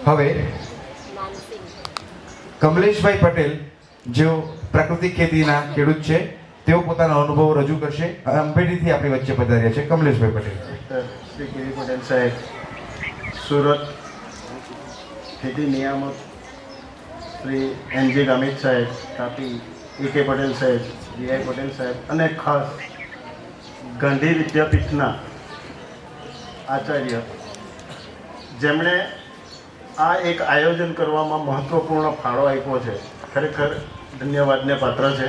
હવે કમલેશભાઈ પટેલ જેઓ પ્રાકૃતિક ખેતીના ખેડૂત છે, તેઓ પોતાનો અનુભવ રજૂ કરશે. અંબેડીથી આપણી વચ્ચે પધાર્યા છે કમલેશભાઈ પટેલ. શ્રી કેવી પટેલ સાહેબ, સુરત ખેતી નિયામક શ્રી એનજી ગામિત સાહેબ, તાપી એ.કે. પટેલ સાહેબ, ડી.આઈ. પટેલ સાહેબ અને ખાસ ગાંધી વિદ્યાપીઠના આચાર્ય જેમણે આ એક આયોજન કરવામાં મહત્વપૂર્ણ ફાળો આપ્યો છે, ખરેખર ધન્યવાદને પાત્ર છે.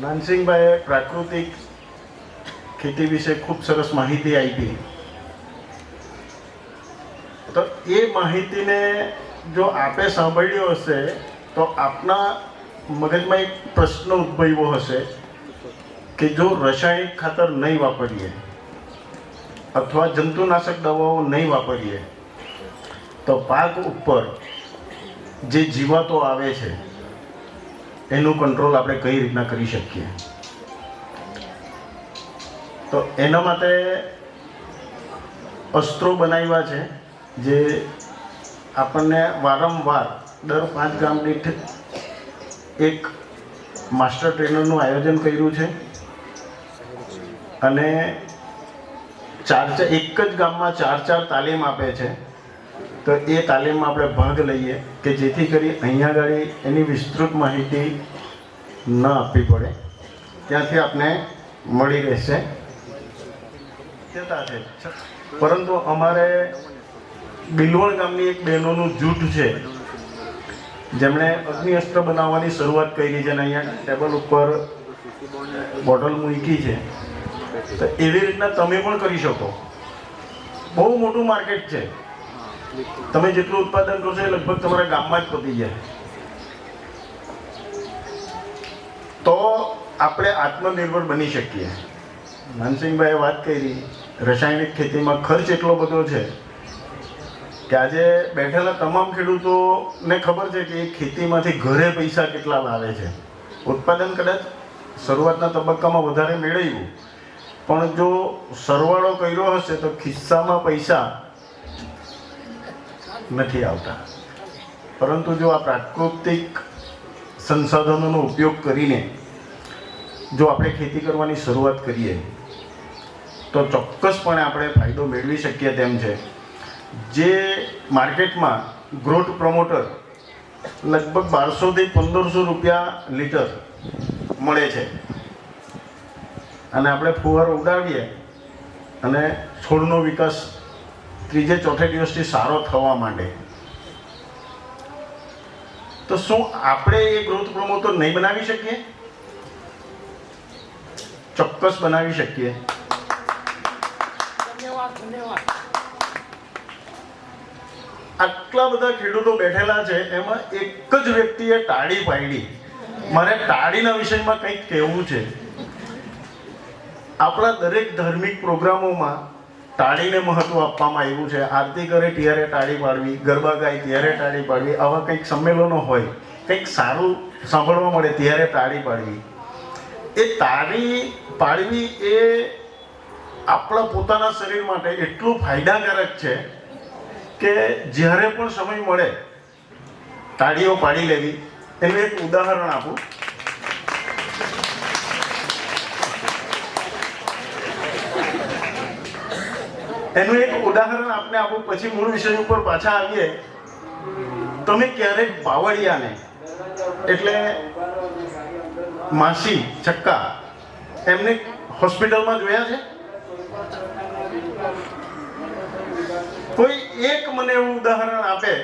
નાનસિંહભાઈએ પ્રાકૃતિક ખેતી વિશે ખૂબ સરસ માહિતી આપી. તો એ માહિતીને જો આપે સાંભળ્યો હશે તો આપના મગજમાં એક પ્રશ્ન ઉદ્ભવ્યો હશે કે જો રાસાયણિક ખાતર નહીં વાપરીએ અથવા જંતુનાશક દવાઓ નહીં વાપરીએ તો પાક ઉપર જે જીવાતો આવે છે એનું કંટ્રોલ આપણે કઈ રીતના કરી શકીએ. તો એના માટે અસ્ત્રો બનાવ્યા છે જે આપણને વારંવાર દર 5 ગામ દીઠ એક માસ્ટર ટ્રેનરનું આયોજન કર્યું છે અને એક જ ગામમાં 4 તાલીમ આપે છે. તો એ તાલીમમાં આપણે ભાગ લઈએ કે જેથી કરી અહીંયા આગળ એની વિસ્તૃત માહિતી ન આપવી પડે, ત્યાંથી આપણે મળી રહેશે. પરંતુ અમારે બિલવણ ગામની એક બહેનોનું જૂથ છે જેમણે અગ્નિ અસ્ત્ર બનાવવાની શરૂઆત કરી છે અને અહીંયા ટેબલ ઉપર બોટલ મૂકી છે. તો એવી રીતના તમે પણ કરી શકો. બહુ મોટું માર્કેટ છે, તમે જેટલું ઉત્પાદન કરશો એ લગભગ તમારા ગામમાં જ પતી જાય. તો આપણે આત્મનિર્ભર બની શકીએ. માનસિંહભાઈએ વાત કરી, રાસાયણિક ખેતીમાં ખર્ચ એટલો બધો છે કે આજે બેઠેલા તમામ ખેડૂતોને ખબર છે કે એ ખેતીમાંથી ઘરે પૈસા કેટલા લાવે છે. ઉત્પાદન કદાચ શરૂઆતના તબક્કામાં વધારે મેળવ્યું, પણ જો સરવાળો કર્યો હશે તો ખિસ્સામાં પૈસા નથી આવતા. પરંતુ જો આ પ્રાકૃતિક સંસાધનોનો ઉપયોગ કરીને જો આપણે ખેતી કરવાની શરૂઆત કરીએ તો ચોક્કસપણે આપણે ફાયદો મેળવી શકીએ તેમ છે. જે માર્કેટમાં ગ્રોથ પ્રમોટર લગભગ 1200 થી 1500 રૂપિયા લીટર મળે છે અને આપણે ફુવારો ઉડાવીએ અને છોડનો વિકાસ 3-4 દિવસથી સારો થવા માંડે, તો શું આપણે એ ગ્રોથ પ્રમોટર નહીં બનાવી શકીએ? ચોક્કસ બનાવી શકીએ. આટલા બધા ખેડૂતો બેઠેલા છે, એમાં એક જ વ્યક્તિએ તાળી પાડી. મારે તાળીના વિષયમાં કંઈક કહેવું છે. આપણા દરેક ધાર્મિક પ્રોગ્રામોમાં તાળીને મહત્વ આપવામાં આવ્યું છે. આરતી કરે ત્યારે તાળી પાડવી, ગરબા ગાય ત્યારે તાળી પાડવી, આવા કંઈક સંમેલનો હોય, કંઈક સારું સાંભળવા મળે ત્યારે તાળી પાડવી. એ તાળી પાડવી એ આપણા પોતાના શરીર માટે એટલું ફાયદાકારક છે કે જ્યારે પણ સમય મળે તાળીઓ પાડી લેવી. એનું એક ઉદાહરણ આપું. આપને આપું, પછી મૂળ વિષય ઉપર પાછા આવીએ. તમે ક્યારેક બાવળિયાને એટલે માસી છક્કા એમને હોસ્પિટલમાં જોયા છે? કોઈ એક મને એવું ઉદાહરણ આપે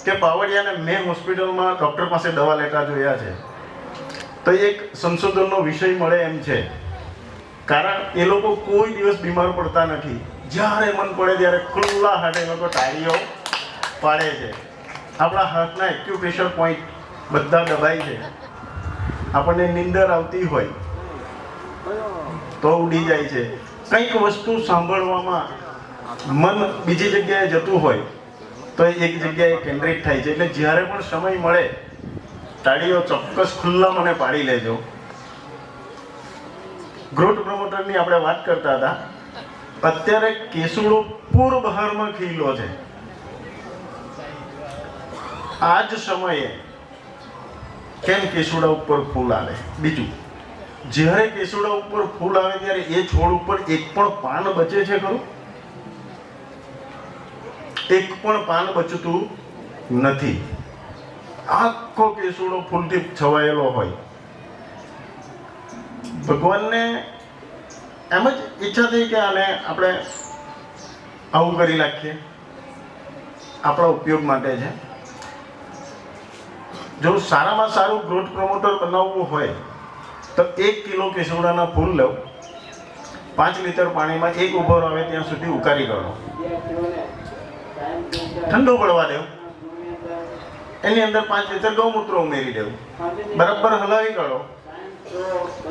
કે બાવળિયાને મેં હોસ્પિટલમાં ડૉક્ટર પાસે દવા લેતા જોયા છે. તો એક સંશોધનનો વિષય મળે એમ છે, કારણ એ લોકો કોઈ દિવસ બીમાર પડતા નથી. જ્યારે મન પડે ત્યારે ખુલ્લા હાથે લોકો તાળીઓ પાડે છે. આપણા હાથના એક્યુપ્રેશર પોઈન્ટ બધા દબાઈ છે. આપણને નીંદર આવતી હોય તો ઉડી જાય છે. કંઈક વસ્તુ સાંભળવામાં મન બીજી જગ્યાએ જતું હોય તો એક જગ્યાએ કેન્દ્રિત થાય છે. એટલે જ્યારે પણ સમય મળે તાળીઓ ચોક્કસ ખુલ્લા મને પાડી લેજો. ગ્રોથ પ્રમોટરની આપણે વાત કરતા હતા. અત્યારે કેસુડો પૂર બહારમાં ખીલો છે. આ જ સમયે કેમ કેસુડા ઉપર ફૂલ આવે? બીજું, જ્યારે કેસુડા ઉપર ફૂલ આવે ત્યારે એ છોડ ઉપર એક પણ પાન બચે છે ખરું? એક પણ પાન બચતું નથી. આખો કેસુડો ફૂલથી છવાયેલો હોય. ભગવાનને એમ જ ઈચ્છા થઈ કે આને આપણે આવું કરી નાખીએ, આપણા ઉપયોગ માટે છે. જો સારામાં સારું ગ્રોથ પ્રમોટર બનાવવું હોય તો 1 કિલો કેસુડાના ફૂલ લો, 5 લીટર પાણીમાં એક ઉભરો આવે ત્યાં સુધી ઉકાળી કાઢો, ઠંડો પડવા દેવ, એની અંદર 5 લીટર ગૌમૂત્ર ઉમેરી દેવું, બરાબર હલાવી કાઢો,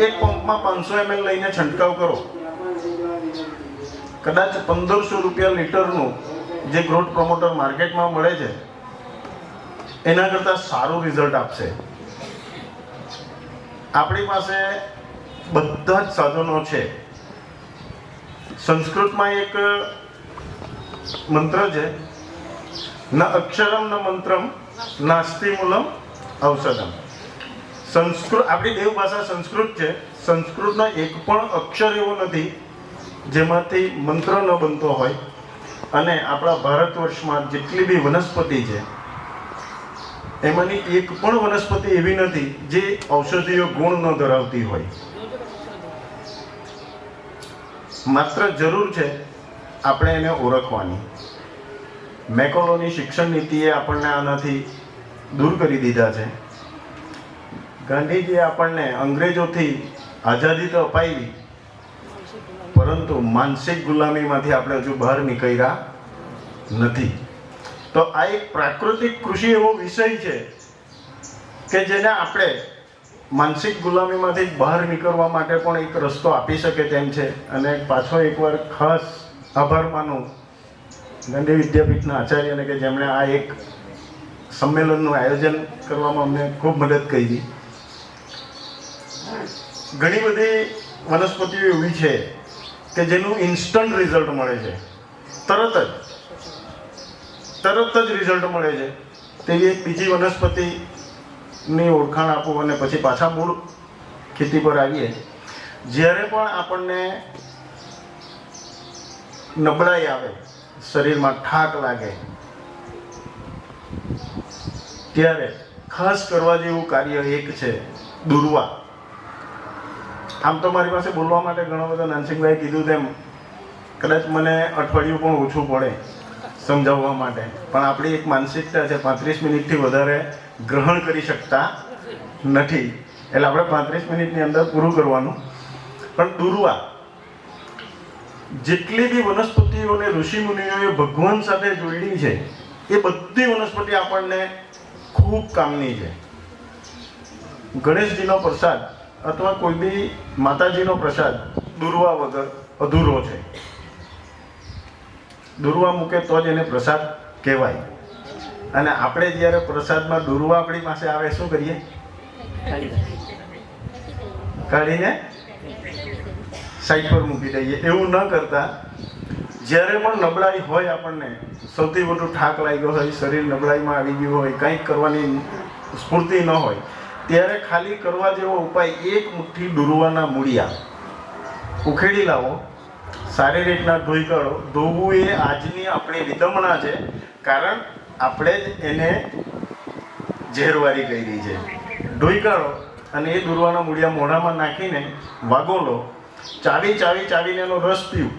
એક પંપમાં 500 ml લઈને છંટકાવ કરો. કદાચ 1500 રૂપિયા લીટરનું જે ગ્રોથ પ્રમોટર માર્કેટમાં મળે છે એના કરતાં સારું રિઝલ્ટ આપશે. આપણી પાસે બધા જ સાધનો છે. સંસ્કૃતમાં એક મંત્ર છે, ન અક્ષરમ ન મંત્રમ નાસ્તિ મૂલમ ઔષધમ. સંસ્કૃત, આપણી દેવ ભાષા સંસ્કૃત છે. સંસ્કૃતનો એક પણ અક્ષર એવો નથી જેમાંથી મંત્ર ન બનતો હોય. અને આપણા ભારત વર્ષમાં જેટલી બી વનસ્પતિ છે એમાંની એક પણ વનસ્પતિ એવી નથી જે ઔષધીય ગુણ ન ધરાવતી હોય. માત્ર જરૂર છે આપણે એને ઓળખવાની. મેકોલોની શિક્ષણ નીતિએ આપણને આનાથી દૂર કરી દીધા છે. ગાંધીજીએ આપણને અંગ્રેજોથી આઝાદી તો અપાવી, પરંતુ માનસિક ગુલામીમાંથી આપણે હજુ બહાર નીકળ્યા નથી. તો આ એક પ્રાકૃતિક કૃષિ એવો વિષય છે કે જેને આપણે માનસિક ગુલામીમાંથી બહાર નીકળવા માટે પણ એક રસ્તો આપી શકે તેમ છે. અને પાછો એકવાર ખાસ આભાર માનું ગાંધી વિદ્યાપીઠના આચાર્યને કે જેમણે આ એક સંમેલનનું આયોજન કરવામાં અમને ખૂબ મદદ કરી. ઘણી બધી વનસ્પતિઓ એવી છે કે જેનું ઇન્સ્ટન્ટ રિઝલ્ટ મળે છે, તરત જ રિઝલ્ટ મળે છે. તેવી એક બીજી વનસ્પતિની ઓળખાણ આપું અને પછી પાછા મૂળ ખેતી પર આવીએ. જ્યારે પણ આપણને નબળાઈ આવે, શરીરમાં થાક લાગે, ત્યારે ખાસ કરવા જેવું કાર્ય એક છે દુર્વા. આમ તો મારી પાસે બોલવા માટે ઘણો બધો નાનસિંહભાઈ કીધું તેમ કદાચ મને અઠવાડિયું પણ ઓછું પડે સમજાવવા માટે, પણ આપણી એક માનસિકતા છે 35 મિનિટથી વધારે ગ્રહણ કરી શકતા નથી, એટલે આપણે 35 મિનિટની અંદર પૂરું કરવાનું. પણ દુર્વા, જેટલી બી વનસ્પતિઓ અને ઋષિમુનિઓએ ભગવાન સાથે જોડી છે એ બધી વનસ્પતિ આપણને ખૂબ કામની છે. ગણેશજીનો પ્રસાદ અથવા કોઈ બી માતાજીનો પ્રસાદ દુર્વા વગર અધૂરો છે. દુર્વા મૂકે તો જ એને પ્રસાદ કહેવાય. અને આપણે જ્યારે પ્રસાદમાં દુર્વા આપણી પાસે આવે શું કરીએ? કાઢીને સાઈડ પર મૂકી દઈએ. એવું ન કરતા જ્યારે પણ નબળાઈ હોય, આપણને સૌથી વધુ થાક લાગ્યો હોય, શરીર નબળાઈમાં આવી ગયું હોય, કંઈક કરવાની સ્ફૂર્તિ ન હોય, ત્યારે ખાલી કરવા જેવો ઉપાય એક મુઠ્ઠી દુર્વાના મૂળિયા ઉખેડી લાવો, સારી રીતના ધોઈ કાઢો. ધોવું એ આજની આપણી વિદમણા છે, કારણ આપણે જ એને ઝેરવારી કરી છે. ધોઈ કાઢો અને એ દુર્વાના મૂળિયા મોઢામાં નાખીને વાગો લો. ચાવીને એનો રસ પીવું.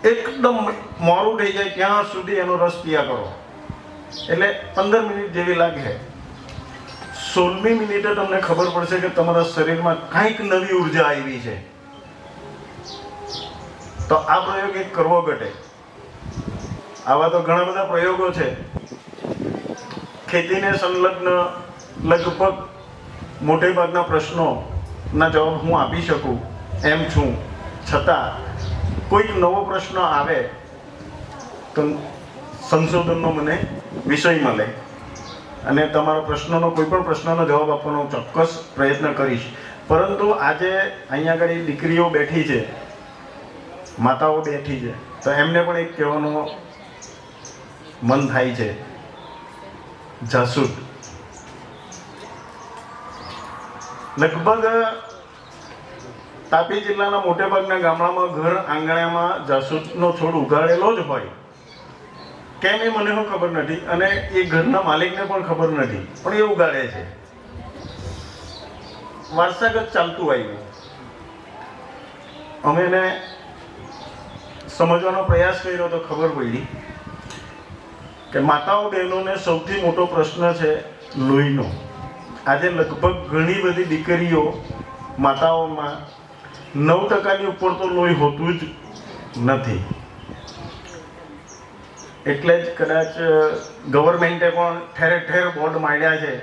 એકદમ મોડું થઈ જાય ત્યાં સુધી એનો રસ પીયા કરો, એટલે 15 મિનિટ જેવી લાગે. 16મી મિનિટે તમને ખબર પડશે કે તમારા શરીરમાં કંઈક નવી ઉર્જા આવી છે. તો આ પ્રયોગ એક કરવો ઘટે. આવા તો ઘણા બધા પ્રયોગો છે. ખેતીને સંલગ્ન લગભગ મોટે ભાગના પ્રશ્નોના જવાબ હું આપી શકું એમ છું, છતાં કોઈક નવો પ્રશ્ન આવે તો સંશોધનનો મને વિષય મળે અને તમારા પ્રશ્નનો કોઈ પણ પ્રશ્નનો જવાબ આપવાનો ચોક્કસ પ્રયત્ન કરીશ. પરંતુ આજે અહીંયા આગળ દીકરીઓ બેઠી છે માતાઓ બેઠી છે, તો એમને પણ એક કહેવાનું મન થાય છે, જાસૂદ લગભગ તાપી જિલ્લાના મોટે ભાગના ગામડામાં ઘર આંગણામાં જાસૂદનો છોડ ઉગાડેલો જ હોય. કેમ એ મને પણ ખબર નથી અને એ ઘરના માલિકને પણ ખબર નથી, પણ એ ઉગાડે છે. વારસાગત ચાલતું આવ્યું. અમે એને સમજવાનો પ્રયાસ કર્યો તો ખબર પડી કે માતાઓ બહેનોને સૌથી મોટો પ્રશ્ન છે લોહીનો. આજે લગભગ ઘણી બધી દીકરીઓ માતાઓમાં 9% ઉપર તો લોહી હોતું જ નથી. એટલે જ કદાચ ગવર્મેન્ટે પણ ઠેર ઠેર બોર્ડ માંડ્યા છે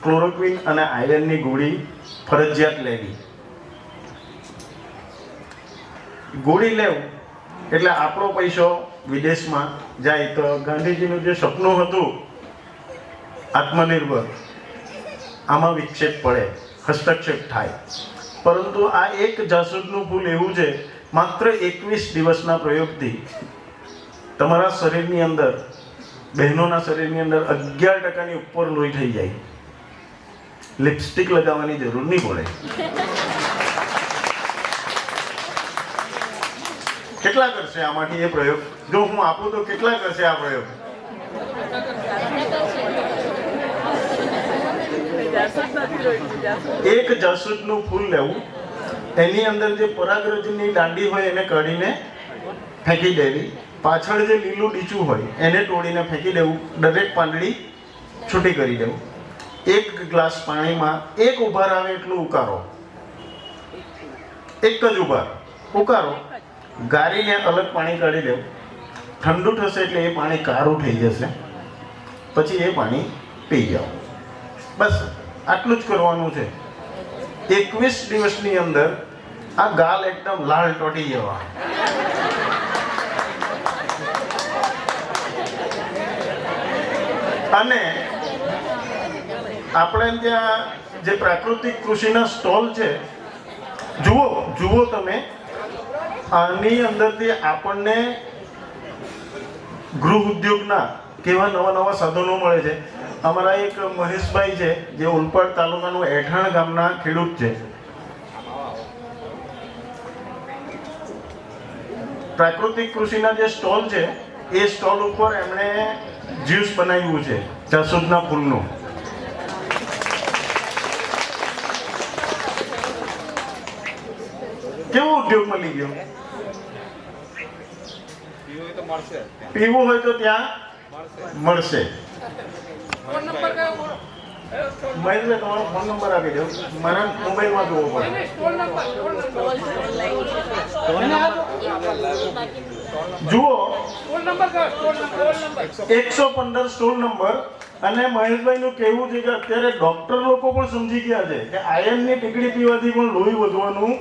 ક્લોરોક્વિન અને આયર્નની ગોળી ફરજિયાત લેવી. ગોળી લેવું એટલે આપણો પૈસો વિદેશમાં જાય. તો ગાંધીજીનું જે સપનું હતું આત્મનિર્ભર, આમાં વિક્ષેપ પડે, હસ્તક્ષેપ થાય. પરંતુ આ એક જાસૂદનું ફૂલ એવું છે, માત્ર 21 દિવસના પ્રયોગથી તમારા શરીરની અંદર, બહેનોના શરીરની અંદર 11% ઉપર લોહી થઈ જાય. લિપસ્ટિક લગાવવાની જરૂર નહીં પડે. કેટલા કરશે આમાંથી એ પ્રયોગ? જો હું આપું તો કેટલા કરશે આ પ્રયોગ? એક જાસૂદનું ફૂલ લેવું, એની અંદર જે પરાગરજની દાંડી હોય એને કાઢીને ફેંકી દેવી, પાછળ જે લીલું ડીચું હોય એને તોડીને ફેંકી દેવું, દરેક પાંદડી છૂટી કરી દેવું. એક ગ્લાસ પાણીમાં એક ઉભાર આવે એટલું ઉકારો, એક જ ઉભાર ઉકારો, ગાળીને અલગ પાણી કાઢી દેવું. ઠંડુ થશે એટલે એ પાણી કાળું થઈ જશે, પછી એ પાણી પી જાઓ. બસ આટલું જ કરવાનું છે. 21 દિવસની અંદર આ ગાલ એકદમ લાલ ટોટી જવા. અને આપણે ત્યાં જે પ્રાકૃતિક કૃષિના સ્ટોલ છે, જુઓ તમે, આની અંદરથી આપણને ગૃહ ઉદ્યોગના કેવા નવા નવા સાધનો મળે છે. અમારા એક મહેશભાઈ છે જે ઉલપાડ તાલુકાનું એઠાણ ગામના ખેડૂત છે. પ્રાકૃતિક કૃષિના જે સ્ટોલ છે એ સ્ટોલ ઉપર એમણે જ્યુસ બનાવ્યું છે જાસૂદના ફૂલનું. કેવો ઉદ્યોગ મળી ગયો? પીવું હોય તો ત્યાં મળશે. મહેશભાઈ તમારો ફોન નંબર આપી દો, મારા મોબાઈલમાં જોવો પડે. જુઓ 115 સ્ટોર નંબર. અને મહેશભાઈનું કહેવું છે કે અત્યારે ડોક્ટર લોકો પણ સમજી ગયા છે કે આયર્નની ટીકડી પીવાથી પણ લોહી વધવાનું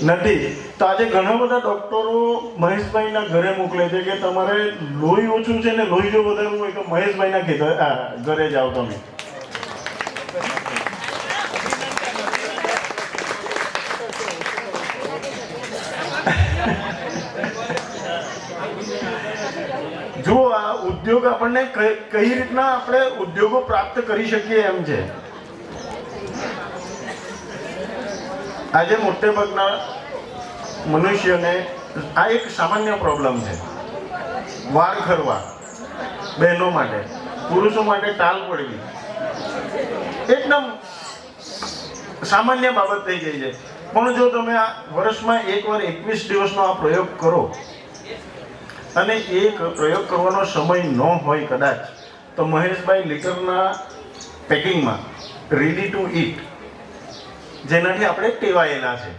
નથી. તો આજે ઘણા બધા ડોક્ટરો મહેશભાઈના ઘરે મોકલે છે કે તમારે લોહી ઓછું છે ને લોહી જો વધારવું હોય તો મહેશભાઈના ઘરે જાઓ તમે. જુઓ, આ ઉદ્યોગ આપણને કઈ રીતના આપણે ઉદ્યોગો પ્રાપ્ત કરી શકીએ એમ છે. આજે મોટે ભાગના મનુષ્યને આ એક સામાન્ય પ્રોબ્લેમ છે. વાળ ખરવા, બહેનો માટે, પુરુષો માટે ટાલ પડવી એકદમ સામાન્ય બાબત થઈ ગઈ છે. પણ જો તમે આ વર્ષમાં એકવાર 21 દિવસનો આ પ્રયોગ કરો અને એક પ્રયોગ કરવાનો સમય ન હોય કદાચ, તો મહેશભાઈ લીટરના પેકિંગમાં રેડી ટુ ઈટ, જેનાથી આપણે ટેવાયેલા છે,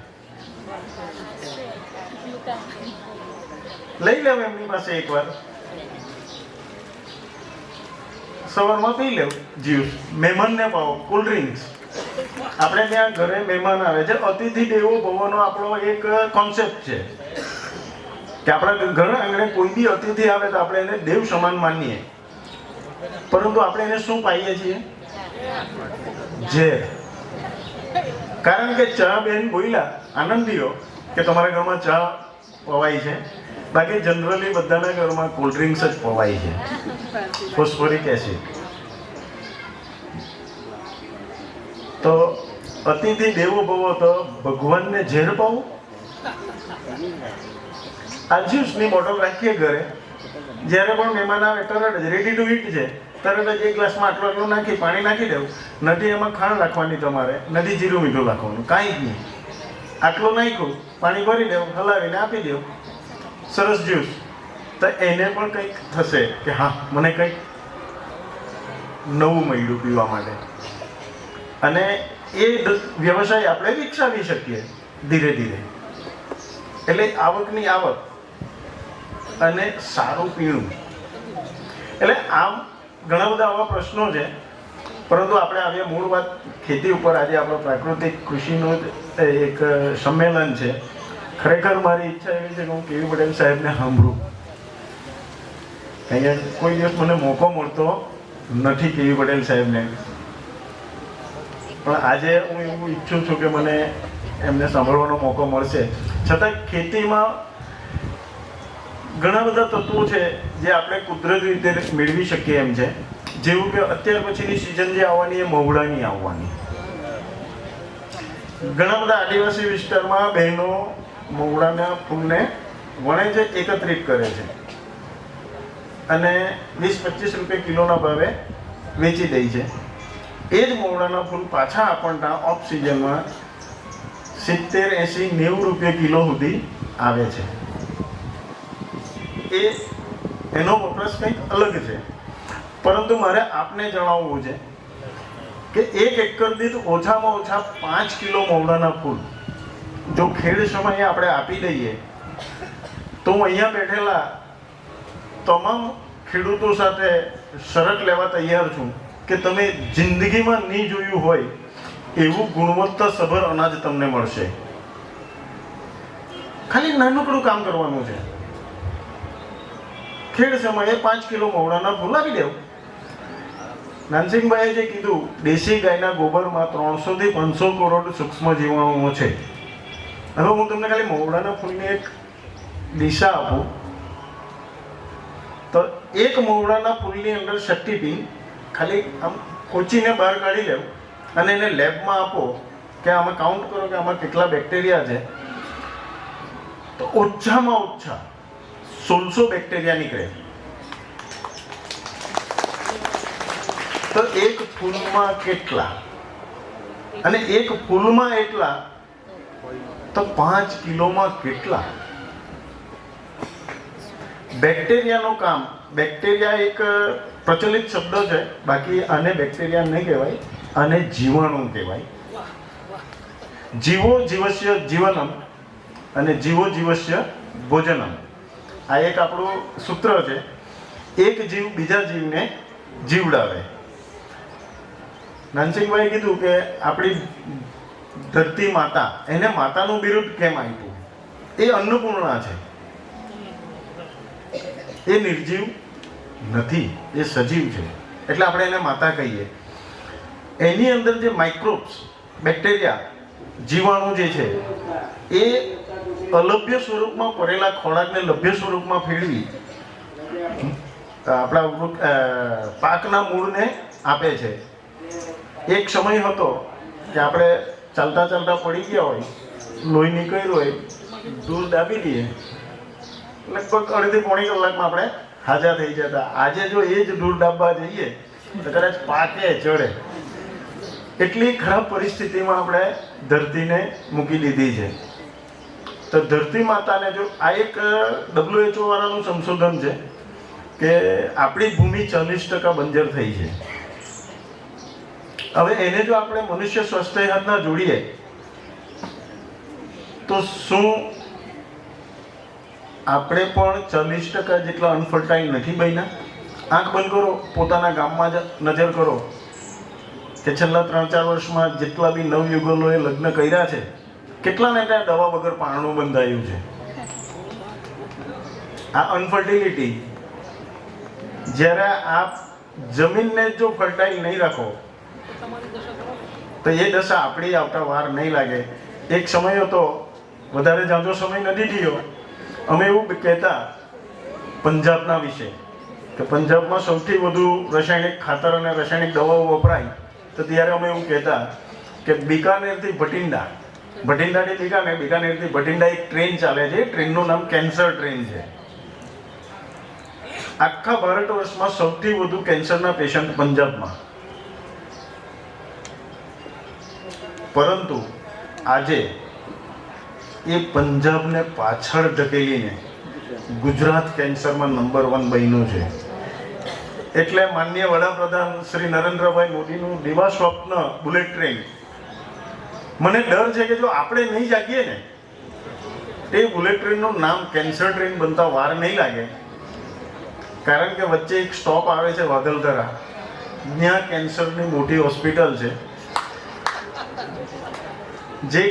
લઈ લેવું એમની પાસે. એકવાર સવારમાં પી લેવું જ્યુસ, મહેમાનને પાવો, કોલ્ડ ડ્રિંક્સ. આપણે ત્યાં ઘરે મહેમાન આવે છે, અતિથિ દેવો ભવનો આપણો એક કોન્સેપ્ટ છે કે આપણા ઘર આંગણે કોઈ બી અતિથિ આવે તો આપણે એને દેવ સમાન માનીએ. પરંતુ આપણે એને શું પાઈએ છીએ? ઝેર. કારણ કે ચા બેન બોલ્યા આનંદીઓ કે તમારા ઘરમાં ચા પવાય છે, બાકી જનરલી બધાના ઘરમાં કોલ્ડ ડ્રિંક્સ જ પવાય છે, ફોસ્ફોરિક એસિડ. તો અતિથિ દેવો ભવો, તો ભગવાનને ઝેર પાવું. આ જ્યુસની બોટલ રાખીએ ઘરે, જ્યારે પણ મહેમાન આવે તરત જ રેડી ટુ ઈટ છે, તરત જ એક ગ્લાસમાં આટલું નાખી પાણી નાખી દેવું. નથી એમાં ખાંડ નાખવાની તમારે, નથી જીરું મીઠું નાખવાનું, કાંઈ જ નહીં. આટલું નાખ્યું, પાણી ભરી દેવું, હલાવીને આપી દેવું, સરસ જ્યુસ. તો એને પણ કંઈક થશે કે હા મને કંઈક નવું મળ્યું પીવા માટે. અને એ વ્યવસાય આપણે વિકસાવી શકીએ ધીરે ધીરે. એટલે આવકની આવક અને સારું પીણું. એટલે આમ ઘણા બધા આવા પ્રશ્નો છે, પરંતુ આપણે હવે મૂળ વાત ખેતી ઉપર. આજે આપણો પ્રાકૃતિક કૃષિનું એક સંમેલન છે. ખરેખર મારી ઈચ્છા એવી છે કે હું કેવી પટેલ સાહેબને સાંભળું. અહીંયા કોઈ દિવસ મને મોકો મળતો નથી કેવી પટેલ સાહેબને, પણ આજે હું એવું ઈચ્છું છું કે મને એમને સાંભળવાનો મોકો મળશે. છતાં ખેતીમાં ઘણા બધા તત્વો છે જે આપણે કુદરતી રીતે મેળવી શકીએ એમ છે. જેવું કે અત્યાર પછીની સિઝન જે આવવાની એ મહુડાની આવવાની. ઘણા બધા આદિવાસી વિસ્તારમાં બહેનો મહુડાના ફૂલને વણે છે, એકત્રિત કરે છે અને 20-25 રૂપિયા કિલોના ભાવે વેચી દે છે. એ જ મહુડાના ફૂલ પાછા આપણના ઓફ સિઝનમાં 70-80-90 રૂપિયા કિલો સુધી આવે છે. એનો વપરાશ કંઈક અલગ છે. પરંતુ મારે આપને જણાવવું છે કે 1 એકર દીઠ ઓછામાં ઓછા 5 કિલો મહુડાના ફૂલ જો ખેડ સમયે આપણે આપી દઈએ તો હું અહીંયા બેઠેલા તમામ ખેડૂતો સાથે શરત લેવા તૈયાર છું કે તમે જિંદગીમાં નહીં જોયું હોય એવું ગુણવત્તાસભર અનાજ તમને મળશે. ખાલી નાનકડું કામ કરવાનું છે. ખેડ સમયે 5 કિલો મહુડાના ફૂલ આપી દેવું. નાનસિંહભાઈએ જે કીધું, દેશી ગાયના ગોબરમાં 300 થી 500 કરોડ સૂક્ષ્મ જીવાણુઓ છે. હવે હું તમને ખાલી મહુડાના ફૂલની એક દિશા આપું તો એક મહુડાના ફૂલની અંદર શક્તિપી ખાલી આમ કોચીને બહાર કાઢી લેવું અને એને લેબમાં આપો કે આમાં કાઉન્ટ કરો કે આમાં કેટલા બેક્ટેરિયા છે, તો ઓછામાં ઓછા 1600 બેક્ટેરિયા નીકળે. તો એક ફૂલમાં કેટલા, અને એક ફૂલમાં એટલા, તો 5 કિલોમાં કેટલા. બેક્ટેરિયાનું કામ, બેક્ટેરિયા એક પ્રચલિત શબ્દ છે, બાકી આને બેક્ટેરિયા નહીં કહેવાય, આને જીવાણુ કહેવાય. જીવો જીવસ્ય જીવનમ અને જીવો જીવસ્ય ભોજનમ. આ એક આપણું સૂત્ર છે. એક જીવ બીજા જીવને જીવડાવે. નાનસિંહભાઈએ કીધું કે આપણી ધરતી માતા, એને માતાનું બિરુદ કેમ આપ્યું? એ અન્નપૂર્ણા છે. એ નિર્જીવ નથી, એ સજીવ છે, એટલે આપણે એને માતા કહીએ. એની અંદર જે માઇક્રોબ્સ, બેક્ટેરિયા, જીવાણુ જે છે એ અલભ્ય સ્વરૂપમાં પડેલા ખોરાકને લભ્ય સ્વરૂપમાં ફેરવી આપણા પાકના મૂળને આપે છે. એક સમય હતો કે આપણે ચાલતા ચાલતા પડી ગયા હોય, લોહી નીકળ્યું હોય, દૂધ દાબી દઈએ, લગભગ 2.5-3 કલાકમાં આપણે હાજર થઈ જતા. આજે જો એ જ દૂધ દાબવા જઈએ તો કદાચ પાકે ચડે. એટલી ખરાબ પરિસ્થિતિમાં આપણે ધરતીને મૂકી દીધી છે. તો ધરતી માતાને જો આ એક WHO વાળાનું સંશોધન છે કે આપણી ભૂમિ 40% બંજર થઈ છે. હવે એને જો આપણે મનુષ્ય સ્વાસ્થ્ય હાથના જોડીએ તો શું આપણે પણ 40% જેટલા અનફર્ટાઇલ નથી બન્યા? આંખ બંધ કરો, પોતાના ગામમાં જ નજર કરો કે છેલ્લા 3-4 વર્ષમાં જેટલા બી નવયુગલોએ લગ્ન કર્યા છે, કેટલાને ત્યાં દવા વગર પારણું બંધાયું છે. આ અનફર્ટિલિટી, જ્યારે આપ જમીનને જો ફર્ટાઇલ નહીં રાખો તો એ દશા આપણી આવતા વાર નહીં લાગે. એક સમય હતો વધારે જાજો સમય નથી થયો, અમે એવું કહેતા પંજાબના વિશે કે પંજાબમાં સૌથી વધુ રાસાયણિક ખાતર અને રાસાયણિક દવાઓ વપરાય, તો ત્યારે અમે એવું કહેતા કે બિકાનેરથી ભટિંડાથી બિકાનેરથી ભટિંડા એક ટ્રેન ચાલે છે, ટ્રેનનું નામ કેન્સર ટ્રેન છે. આખા ભારત વર્ષમાં સૌથી વધુ કેન્સરના પેશન્ટ પંજાબમાં. પરંતુ આજે એ પંજાબને પાછળ ધકેલીને ગુજરાત કેન્સરમાં નંબર 1 બન્યું છે. એટલે માનનીય વડાપ્રધાન શ્રી નરેન્દ્રભાઈ મોદીનું દિવા સ્વપ્ન બુલેટ ટ્રેન, મને ડર છે કે જો આપણે નહીં જાગીએ ને, એ બુલેટ ટ્રેનનું નામ કેન્સર ટ્રેન બનતા વાર નહીં લાગે. કારણ કે વચ્ચે એક સ્ટોપ આવે છે વાગલધરા, ત્યાં કેન્સરની મોટી હોસ્પિટલ છે, જે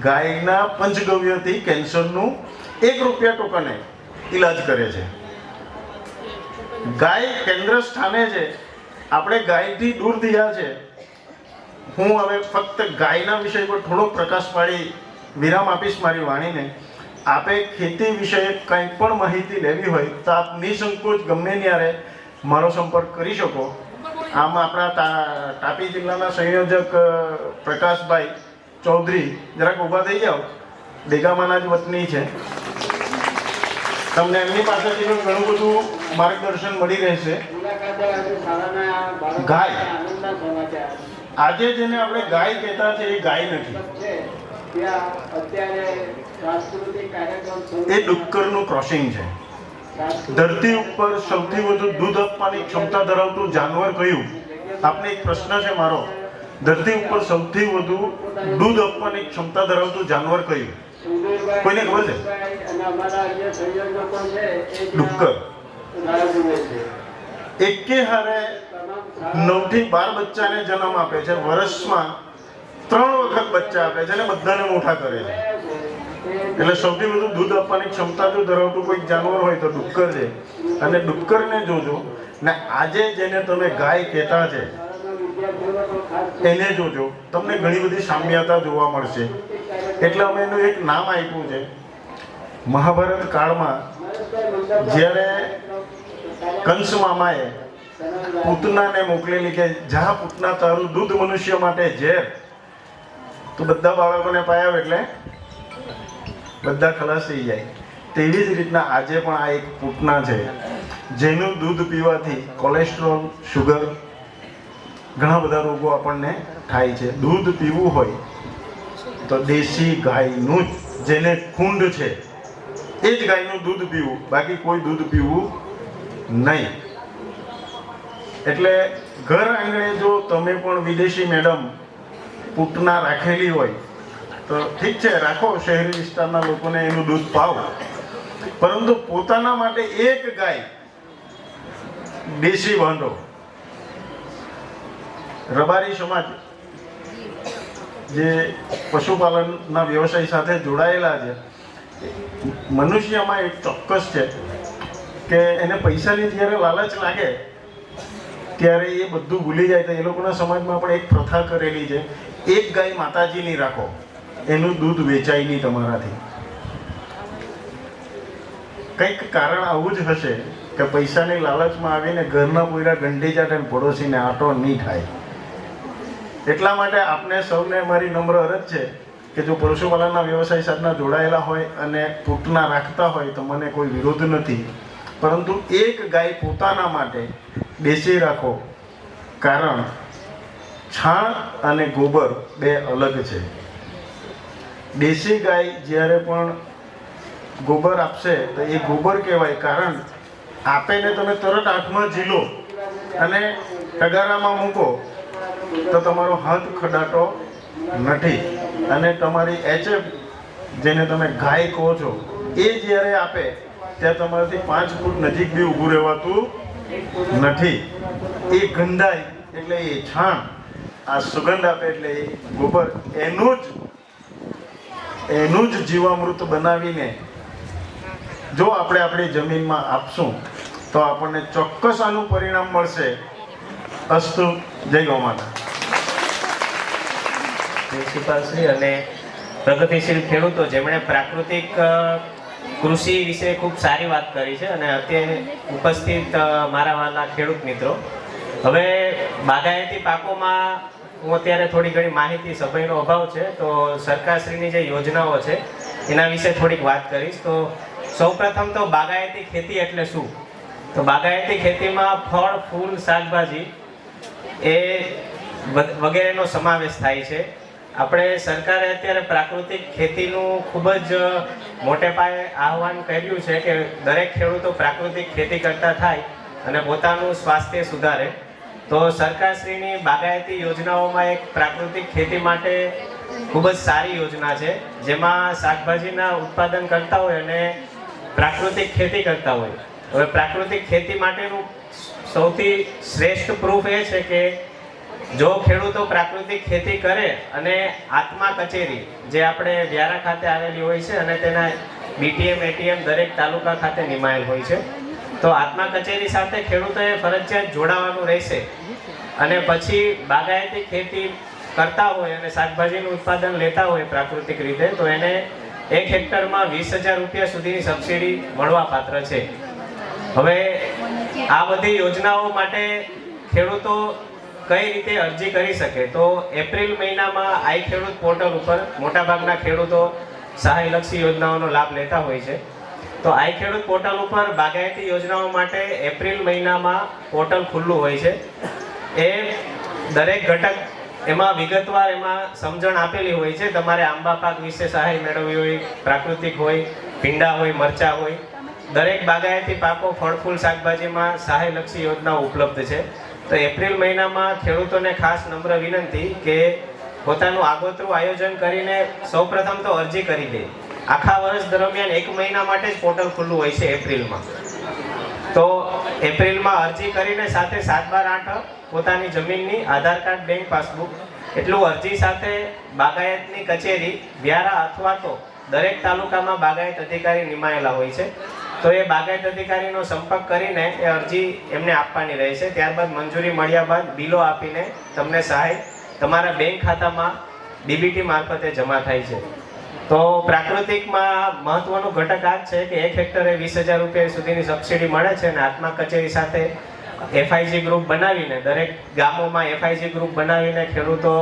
ગાયના પંચગવ્યથી કેન્સરનું 1 રૂપિયા ટોકને ઈલાજ કરે છે. ગાય કેન્દ્ર સ્થાને છે, આપણે ગાયથી દૂર થયા છે. હું હવે ફક્ત ગાયના વિષય પર થોડો પ્રકાશ પાડી વિરામ આપીશ મારી વાણીને. આપે ખેતી વિશે કંઈ પણ માહિતી લેવી હોય તો આપ નિસંકોચ ગમે ત્યારે મારો સંપર્ક કરી શકો. આમ આપણા તાપી જિલ્લાના સંયોજક પ્રકાશભાઈ ચૌધરી, જરાક ઊભા થઈ જાઓ, દેગામાના જ વતની છે. તમને એમની પાસેથી પણ ઘણું બધું માર્ગદર્શન મળી રહેશે. ગાય, આજે જેને આપણે ગાય કહેતા છે એ ગાય નથી, એ ડુક્કરનું ક્રોસિંગ છે. ધરતી ઉપર સૌથી વધુ દૂધ આપવાની ક્ષમતા ધરાવતું જાનવર કયું? આપને એક પ્રશ્ન છે મારો, ધરતી ઉપર સૌથી વધુ દૂધ આપવાની ક્ષમતા ધરાવતું જાનવર કયું? કોઈને ખબર છે? ડુક્કર. એકે હારે 9 થી 12 બચ્ચાને જન્મ આપે છે, વર્ષમાં 3 વખત બચ્ચા આપે છે અને બધાને મોટા કરે છે. એટલે સૌથી વધુ દૂધ આપવાની ક્ષમતા જો ધરાવતું કોઈ જાનવર હોય તો ડુક્કર છે. અને ડુક્કરને જોજો ને આજે જેને તમે ગાય કહેતા છે એને જોજો, તમને ઘણી બધી સામ્યતા જોવા મળશે. એટલે અમે એનું એક નામ આપ્યું છે. મહાભારત કાળમાં જ્યારે કંસ મામાએ પૂતનાને મોકલેલી કે જા પૂતના તારું દૂધ મનુષ્ય માટે ઝેર, તો બધા બાળકોને પાયા એટલે બધા ખલાસ થઈ જાય. તેવી જ રીતના આજે પણ આ એક પૂતના છે, જેનું દૂધ પીવાથી કોલેસ્ટ્રોલ, શુગર, ઘણા બધા રોગો આપણને થાય છે. દૂધ પીવું હોય તો દેશી ગાયનું જ, જેને ખૂંડ છે એ જ ગાયનું દૂધ પીવું, બાકી કોઈ દૂધ પીવું નહીં. એટલે ઘર આંગણે જો તમે પણ વિદેશી મેડમ પૂતના રાખેલી હોય તો ઠીક છે, રાખો, શહેરી વિસ્તારના લોકોને એનું દૂધ પાવો, પરંતુ પોતાના માટે એક ગાય દેશી બાંધો. રબારી સમાજ જે પશુપાલનના વ્યવસાય સાથે જોડાયેલા છે, મનુષ્યમાં એક ચોક્કસ છે કે એને પૈસાની જ્યારે લાલચ લાગે ત્યારે એ બધું ભૂલી જાય. તો એ લોકોના સમાજમાં પણ એક પ્રથા કરેલી છે, એક ગાય માતાજીની રાખો, એનું દૂધ વેચાય નહીં તમારાથી. કંઈક કારણ આવું જ હશે કે પૈસાની લાલચમાં આવીને ઘરના પોયરા ગંઢી જાતે અને પડોશીને આટો નહીં થાય. એટલા માટે આપને સૌને મારી નમ્ર અરજ છે કે જો પશુપાલનના વ્યવસાય સાથે જોડાયેલા હોય અને પૂતના રાખતા હોય તો મને કોઈ વિરોધ નથી, પરંતુ એક ગાય પોતાના માટે દેશી રાખો. કારણ છાણ અને ગોબર બે અલગ છે. દેશી ગાય જ્યારે પણ ગોબર આપશે તો એ ગોબર કહેવાય, કારણ આપે ને તમે તરત આંખમાં ઝીલો અને ટગારામાં મૂકો તો તમારો હાથ ખડાતો નથી. અને તમારી એચએફ જેને તમે ગાય કહો છો એ જ્યારે આપે ત્યાં તમારાથી 5 ફૂટ નજીક બી ઊભું રહેવાતું નથી. એ ગંધાય એટલે એ છાણ, આ સુગંધ આપે એટલે એ ગોબર, એનું જ જીવામૃત બનાવીને જો આપણે આપણી જમીનમાં આપશું તો આપણને ચોક્કસ આનું પરિણામ મળશે. અસ્તુ. જય ગૌ માતા. પ્રિન્સિપાલ શ્રી અને પ્રગતિશીલ ખેડૂતો જેમણે પ્રાકૃતિક કૃષિ વિશે ખૂબ સારી વાત કરી છે અને અત્યારે ઉપસ્થિત મારા વાલા ખેડૂત મિત્રો, હવે બાગાયતી પાકોમાં હું અત્યારે થોડી ઘણી માહિતી, સમયનો અભાવ છે તો સરકારશ્રીની જે યોજનાઓ છે એના વિશે થોડીક વાત કરીશ. તો સૌપ્રથમ તો બાગાયતી ખેતી એટલે શું? તો બાગાયતી ખેતીમાં ફળ, ફૂલ, શાકભાજી એ વગેરેનો સમાવેશ થાય છે. આપણે સરકારે અત્યારે પ્રાકૃતિક ખેતીનું ખૂબ જ મોટે પાયે આહવાન કર્યું છે કે દરેક ખેડૂતો પ્રાકૃતિક ખેતી કરતા થાય અને પોતાનું સ્વાસ્થ્ય સુધારે. તો સરકારશ્રીની બાગાયતી યોજનાઓમાં એક પ્રાકૃતિક ખેતી માટે ખૂબ જ સારી યોજના છે, જેમાં શાકભાજીના ઉત્પાદન કરતા હોય અને પ્રાકૃતિક ખેતી કરતા હોય. હવે પ્રાકૃતિક ખેતી માટેનું સૌથી શ્રેષ્ઠ પ્રૂફ એ છે કે જો ખેડૂતો પ્રાકૃતિક ખેતી કરે અને આત્મા કચેરી જે આપણે વ્યારા ખાતે આવેલી હોય છે અને તેના BTM, ATM દરેક તાલુકા ખાતે નિમાયેલ હોય છે, તો આત્મા કચેરી સાથે ખેડૂતોએ ફરજિયાત જોડાવાનું રહેશે. અને પછી બાગાયતી ખેતી કરતા હોય અને શાકભાજીનું ઉત્પાદન લેતા હોય પ્રાકૃતિક રીતે, તો એને 1 હેક્ટરમાં 20,000 રૂપિયા સુધીની સબસિડી મળવા પાત્ર છે. હવે આ બધી યોજનાઓ માટે ખેડૂતો કઈ રીતે અરજી કરી શકે? તો એપ્રિલ મહિનામાં આઈ ખેડૂત પોર્ટલ ઉપર મોટાભાગના ખેડૂતો સહાયલક્ષી યોજનાઓનો લાભ લેતા હોય છે. તો આઈ ખેડૂત પોર્ટલ ઉપર બાગાયતી યોજનાઓ માટે એપ્રિલ મહિનામાં પોર્ટલ ખુલ્લું હોય છે. એ દરેક ઘટક એમાં વિગતવાર એમાં સમજણ આપેલી હોય છે. તમારે આંબા પાક વિશે સહાય મેળવવી હોય, પ્રાકૃતિક હોય, ભીંડા હોય, મરચા હોય, દરેક બાગાયતી પાકો, ફળ, ફૂલ, શાકભાજીમાં સહાયલક્ષી યોજનાઓ ઉપલબ્ધ છે. તો એપ્રિલ મહિનામાં ખેડૂતોને ખાસ નમ્ર વિનંતી કે પોતાનું આગોતરું આયોજન કરીને સૌપ્રથમ તો અરજી કરી દે. આખા વર્ષ દરમિયાન 1 મહિના માટે જ પોર્ટલ ખુલ્લું હોય છે એપ્રિલમાં. તો એપ્રિલમાં અરજી કરીને સાથે 7/12/8 પોતાની જમીનની આધાર કાર્ડ, બેંક પાસબુક એટલું અરજી સાથે બાગાયતની કચેરી વ્યારા અથવા તો દરેક તાલુકામાં બાગાયત અધિકારી નિમાયેલા હોય છે, તો એ બાગાયત અધિકારીનો સંપર્ક કરીને એ અરજી એમને આપવાની રહે છે. ત્યારબાદ મંજૂરી મળ્યા બાદ બિલો આપીને તમને સહાય તમારા બેંક ખાતામાં DBT મારફતે જમા થાય છે. તો પ્રાકૃતિકમાં મહત્વનું ઘટક આ જ છે કે 1 હેક્ટરે 20,000 રૂપિયા સુધીની સબસિડી મળે છે અને આત્મા કચેરી સાથે FIG ગ્રુપ બનાવીને દરેક ગામોમાં FIG ગ્રુપ બનાવીને ખેડૂતો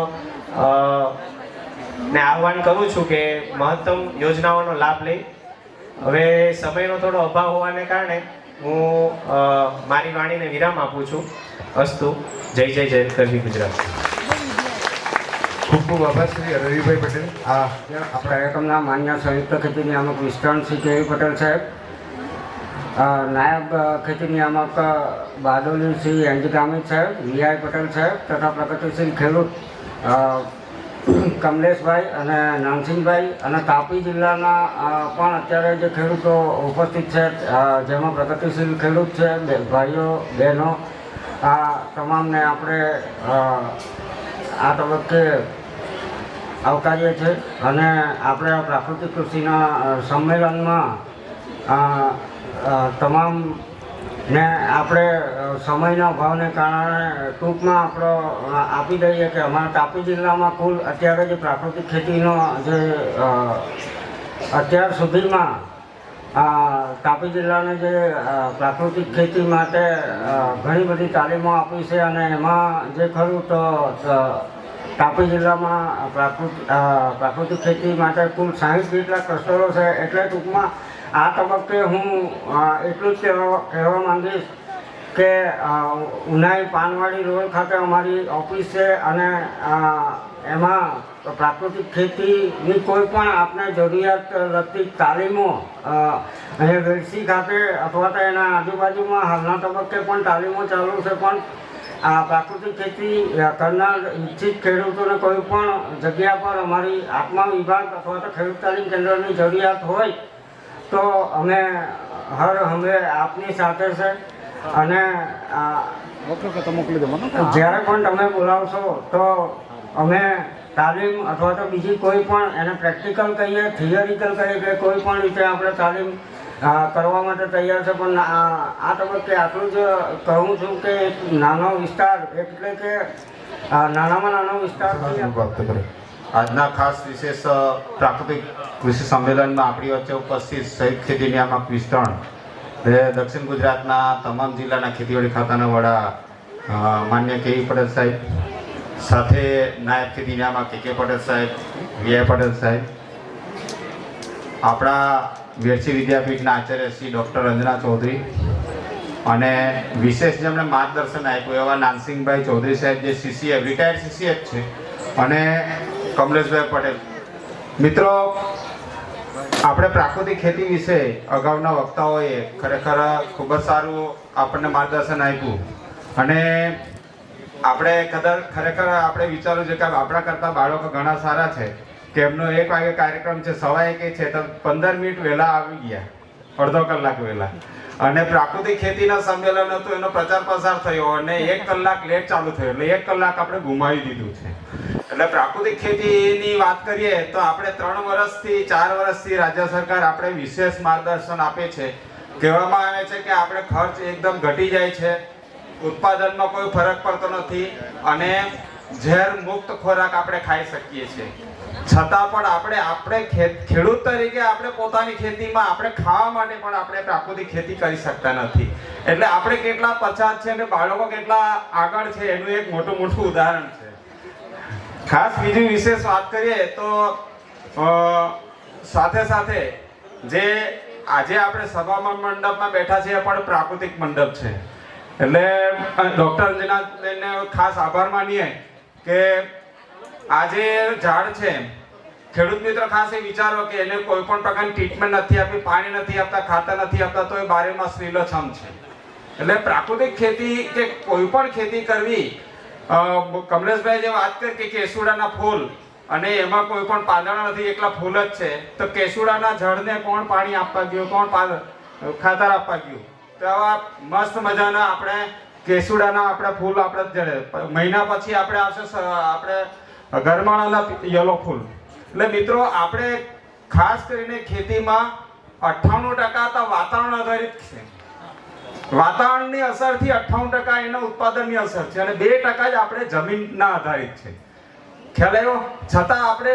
ને આહવાન કરું છું કે મહત્તમ યોજનાઓનો લાભ લઈ. હવે સમયનો થોડો અભાવ હોવાને કારણે હું મારી વાણીને વિરામ આપું છું. અસ્તુ. જય જય જય ગરવી ગુજરાત. ખૂબ ખૂબ આભાર શ્રી રવિભાઈ પટેલ. આપણા એકમના માન્ય સંયુક્ત ખેતી નિયામક વિસ્તરણ શ્રી KV પટેલ સાહેબ, નાયબ ખેતી નિયામક બારડોલી શ્રી NG ગામિત સાહેબ, VI પટેલ સાહેબ તથા પ્રગતિશીલ ખેડૂત કમલેશભાઈ અને નાનસિંહભાઈ અને તાપી જિલ્લાના પણ અત્યારે જે ખેડૂતો ઉપસ્થિત છે, જેમાં પ્રગતિશીલ ખેડૂત છે, ભાઈઓ બહેનો, આ તમામને આપણે આ તબક્કે આવકારીએ છીએ. અને આપણે આ પ્રાકૃતિક કૃષિના સંમેલનમાં તમામને આપણે સમયના અભાવને કારણે ટૂંકમાં આપણો આપી દઈએ કે અમારા તાપી જિલ્લામાં કુલ અત્યારે જે પ્રાકૃતિક ખેતીનો જે અત્યાર સુધીમાં તાપી જિલ્લાને જે પ્રાકૃતિક ખેતી માટે ઘણી બધી તાલીમો આપી છે અને એમાં જે ખરું તો તાપી જિલ્લામાં પ્રાકૃતિક ખેતી માટે કુલ 60 જેટલા ક્લસ્ટરો છે. એટલે ટૂંકમાં આ તબક્કે હું એટલું જ કહેવા માંગીશ કે ઉનાઈ પાનવાડી રોડ ખાતે અમારી ઓફિસ છે અને એમાં પ્રાકૃતિક ખેતીની કોઈ પણ આપને જરૂરિયાત લગતી તાલીમો અહીંયા વેડસી ખાતે અથવા તો એના આજુબાજુમાં હાલના તબક્કે પણ તાલીમો ચાલુ છે. પણ આ પ્રાકૃતિક ખેતી કરનાર ઈચ્છિત ખેડૂતોને કોઈ પણ જગ્યા પર અમારી આત્મા વિભાગ અથવા તો ખેડૂત તાલીમ કેન્દ્રની જરૂરિયાત હોય તો અમે હર હમે આપની સાથે છે. અને જ્યારે પણ તમે બોલાવશો તો અમે તાલીમ અથવા તો બીજી કોઈ પણ એને પ્રેક્ટિકલ કહીએ, થિયરિકલ કહીએ કે કોઈ પણ રીતે આપણે તાલીમ કરવા માટે તૈયાર છે. પણ આ તબક્કે આટલું જ કહું છું કે એક નાનો વિસ્તાર એટલે કે નાનામાં નાનો વિસ્તાર આજના ખાસ વિશેષ પ્રાકૃતિક કૃષિ સંમેલનમાં આપણી વચ્ચે ઉપસ્થિત સંયુક્ત ખેતી નિયામક વિસ્તરણ દક્ષિણ ગુજરાતના તમામ જિલ્લાના ખેતીવાડી ખાતાના વડા માન્ય કે પટેલ સાહેબ, સાથે નાયબ ખેતી નિયામક કે પટેલ સાહેબ, વીઆઈ પટેલ સાહેબ, આપણા વેરસી વિદ્યાપીઠના આચાર્ય શ્રી ડૉક્ટર અંજના ચૌધરી અને વિશેષ જેમણે માર્ગદર્શન આપ્યું એવા નાનસિંહભાઈ ચૌધરી સાહેબ જે સીસીએફ રિટાયર્ડ સીસીએફ છે, અને કમલેશભાઈ પટેલ. મિત્રો, આપણે પ્રાકૃતિક ખેતી વિશે અગાઉના વક્તાઓએ ખરેખર ખૂબ જ સારું આપણને માર્ગદર્શન આપ્યું, અને આપણે ખરેખર આપણે વિચાર્યું છે કે આપણા કરતાં બાળકો ઘણા સારા છે કે એમનો 1 વાગે કાર્યક્રમ છે, 1:15 છે તો 15 મિનિટ વહેલા આવી ગયા, અડધો કલાક વહેલા. અને પ્રાકૃતિક ખેતીના સંમેલન હતું, એનો પ્રચાર પ્રસાર થયો અને 1 કલાક લેટ ચાલુ થયો, એટલે 1 કલાક આપણે ગુમાવી દીધું છે. એટલે પ્રાકૃતિક ખેતીની વાત કરીએ તો આપણે 3 વર્ષથી 4 વર્ષથી રાજ્ય સરકાર આપણે વિશેષ માર્ગદર્શન આપે છે. કહેવામાં આવે છે કે આપણે ખર્ચ એકદમ ઘટી જાય છે, ઉત્પાદનમાં કોઈ ફરક પડતો નથી અને ઝેર મુક્ત ખોરાક આપણે ખાઈ શકીએ છીએ. છતાં પણ આપણે ખેડૂત તરીકે આપણે પોતાની ખેતીમાં આપણે ખાવા માટે પણ આપણે પ્રાકૃતિક ખેતી કરી શકતા નથી. એટલે આપણે કેટલા પછાત છે અને બાળકો કેટલા આગળ છે એનું એક મોટું ઉદાહરણ છે. ખાસ બીજી વિશેષ વાત કરીએ તો સાથે જે આજે આપણે સભામાં મંડપમાં બેઠા છીએ પણ પ્રાકૃતિક મંડપ છે. એટલે ડૉક્ટર અંજનાબેનને ખાસ આભાર માનીએ કે આ જે ઝાડ છે, ખેડૂત મિત્રો ખાસ એ વિચારો કે એને કોઈ પણ પ્રકારની ટ્રીટમેન્ટ નથી આપી, પાણી નથી આપતા, ખાતર નથી આપતા, તો એ 12 માસ લીલોછમ છે. એટલે પ્રાકૃતિક ખેતી કે કોઈ પણ ખેતી કરવી, કમલેશભાઈ જે વાત કરી કે કેસુડાના ફૂલ અને એમાં કોઈ પણ પાંદડા નથી, એકલા ફૂલ જ છે, તો કેસુડાના ઝાડને કોણ પાણી આપવા ગયું, કોણ ખાતર આપવા ગયું? તો આવા મસ્ત મજાના આપણે કેસુડાના આપણે ફૂલ આપણે મહિના પછી આપણે આવશે આપણે ગરમાળાના યલો ફૂલ. એટલે મિત્રો, આપણે ખાસ કરીને ખેતીમાં 98% તો વાતાવરણ આધારિત છે. વાતાવરણની અસરથી 98% એના ઉત્પાદનની અસર છે અને 2% જ આપણે જમીનના આધારિત છે. ખ્યાલ આવ્યો? છતાં આપણે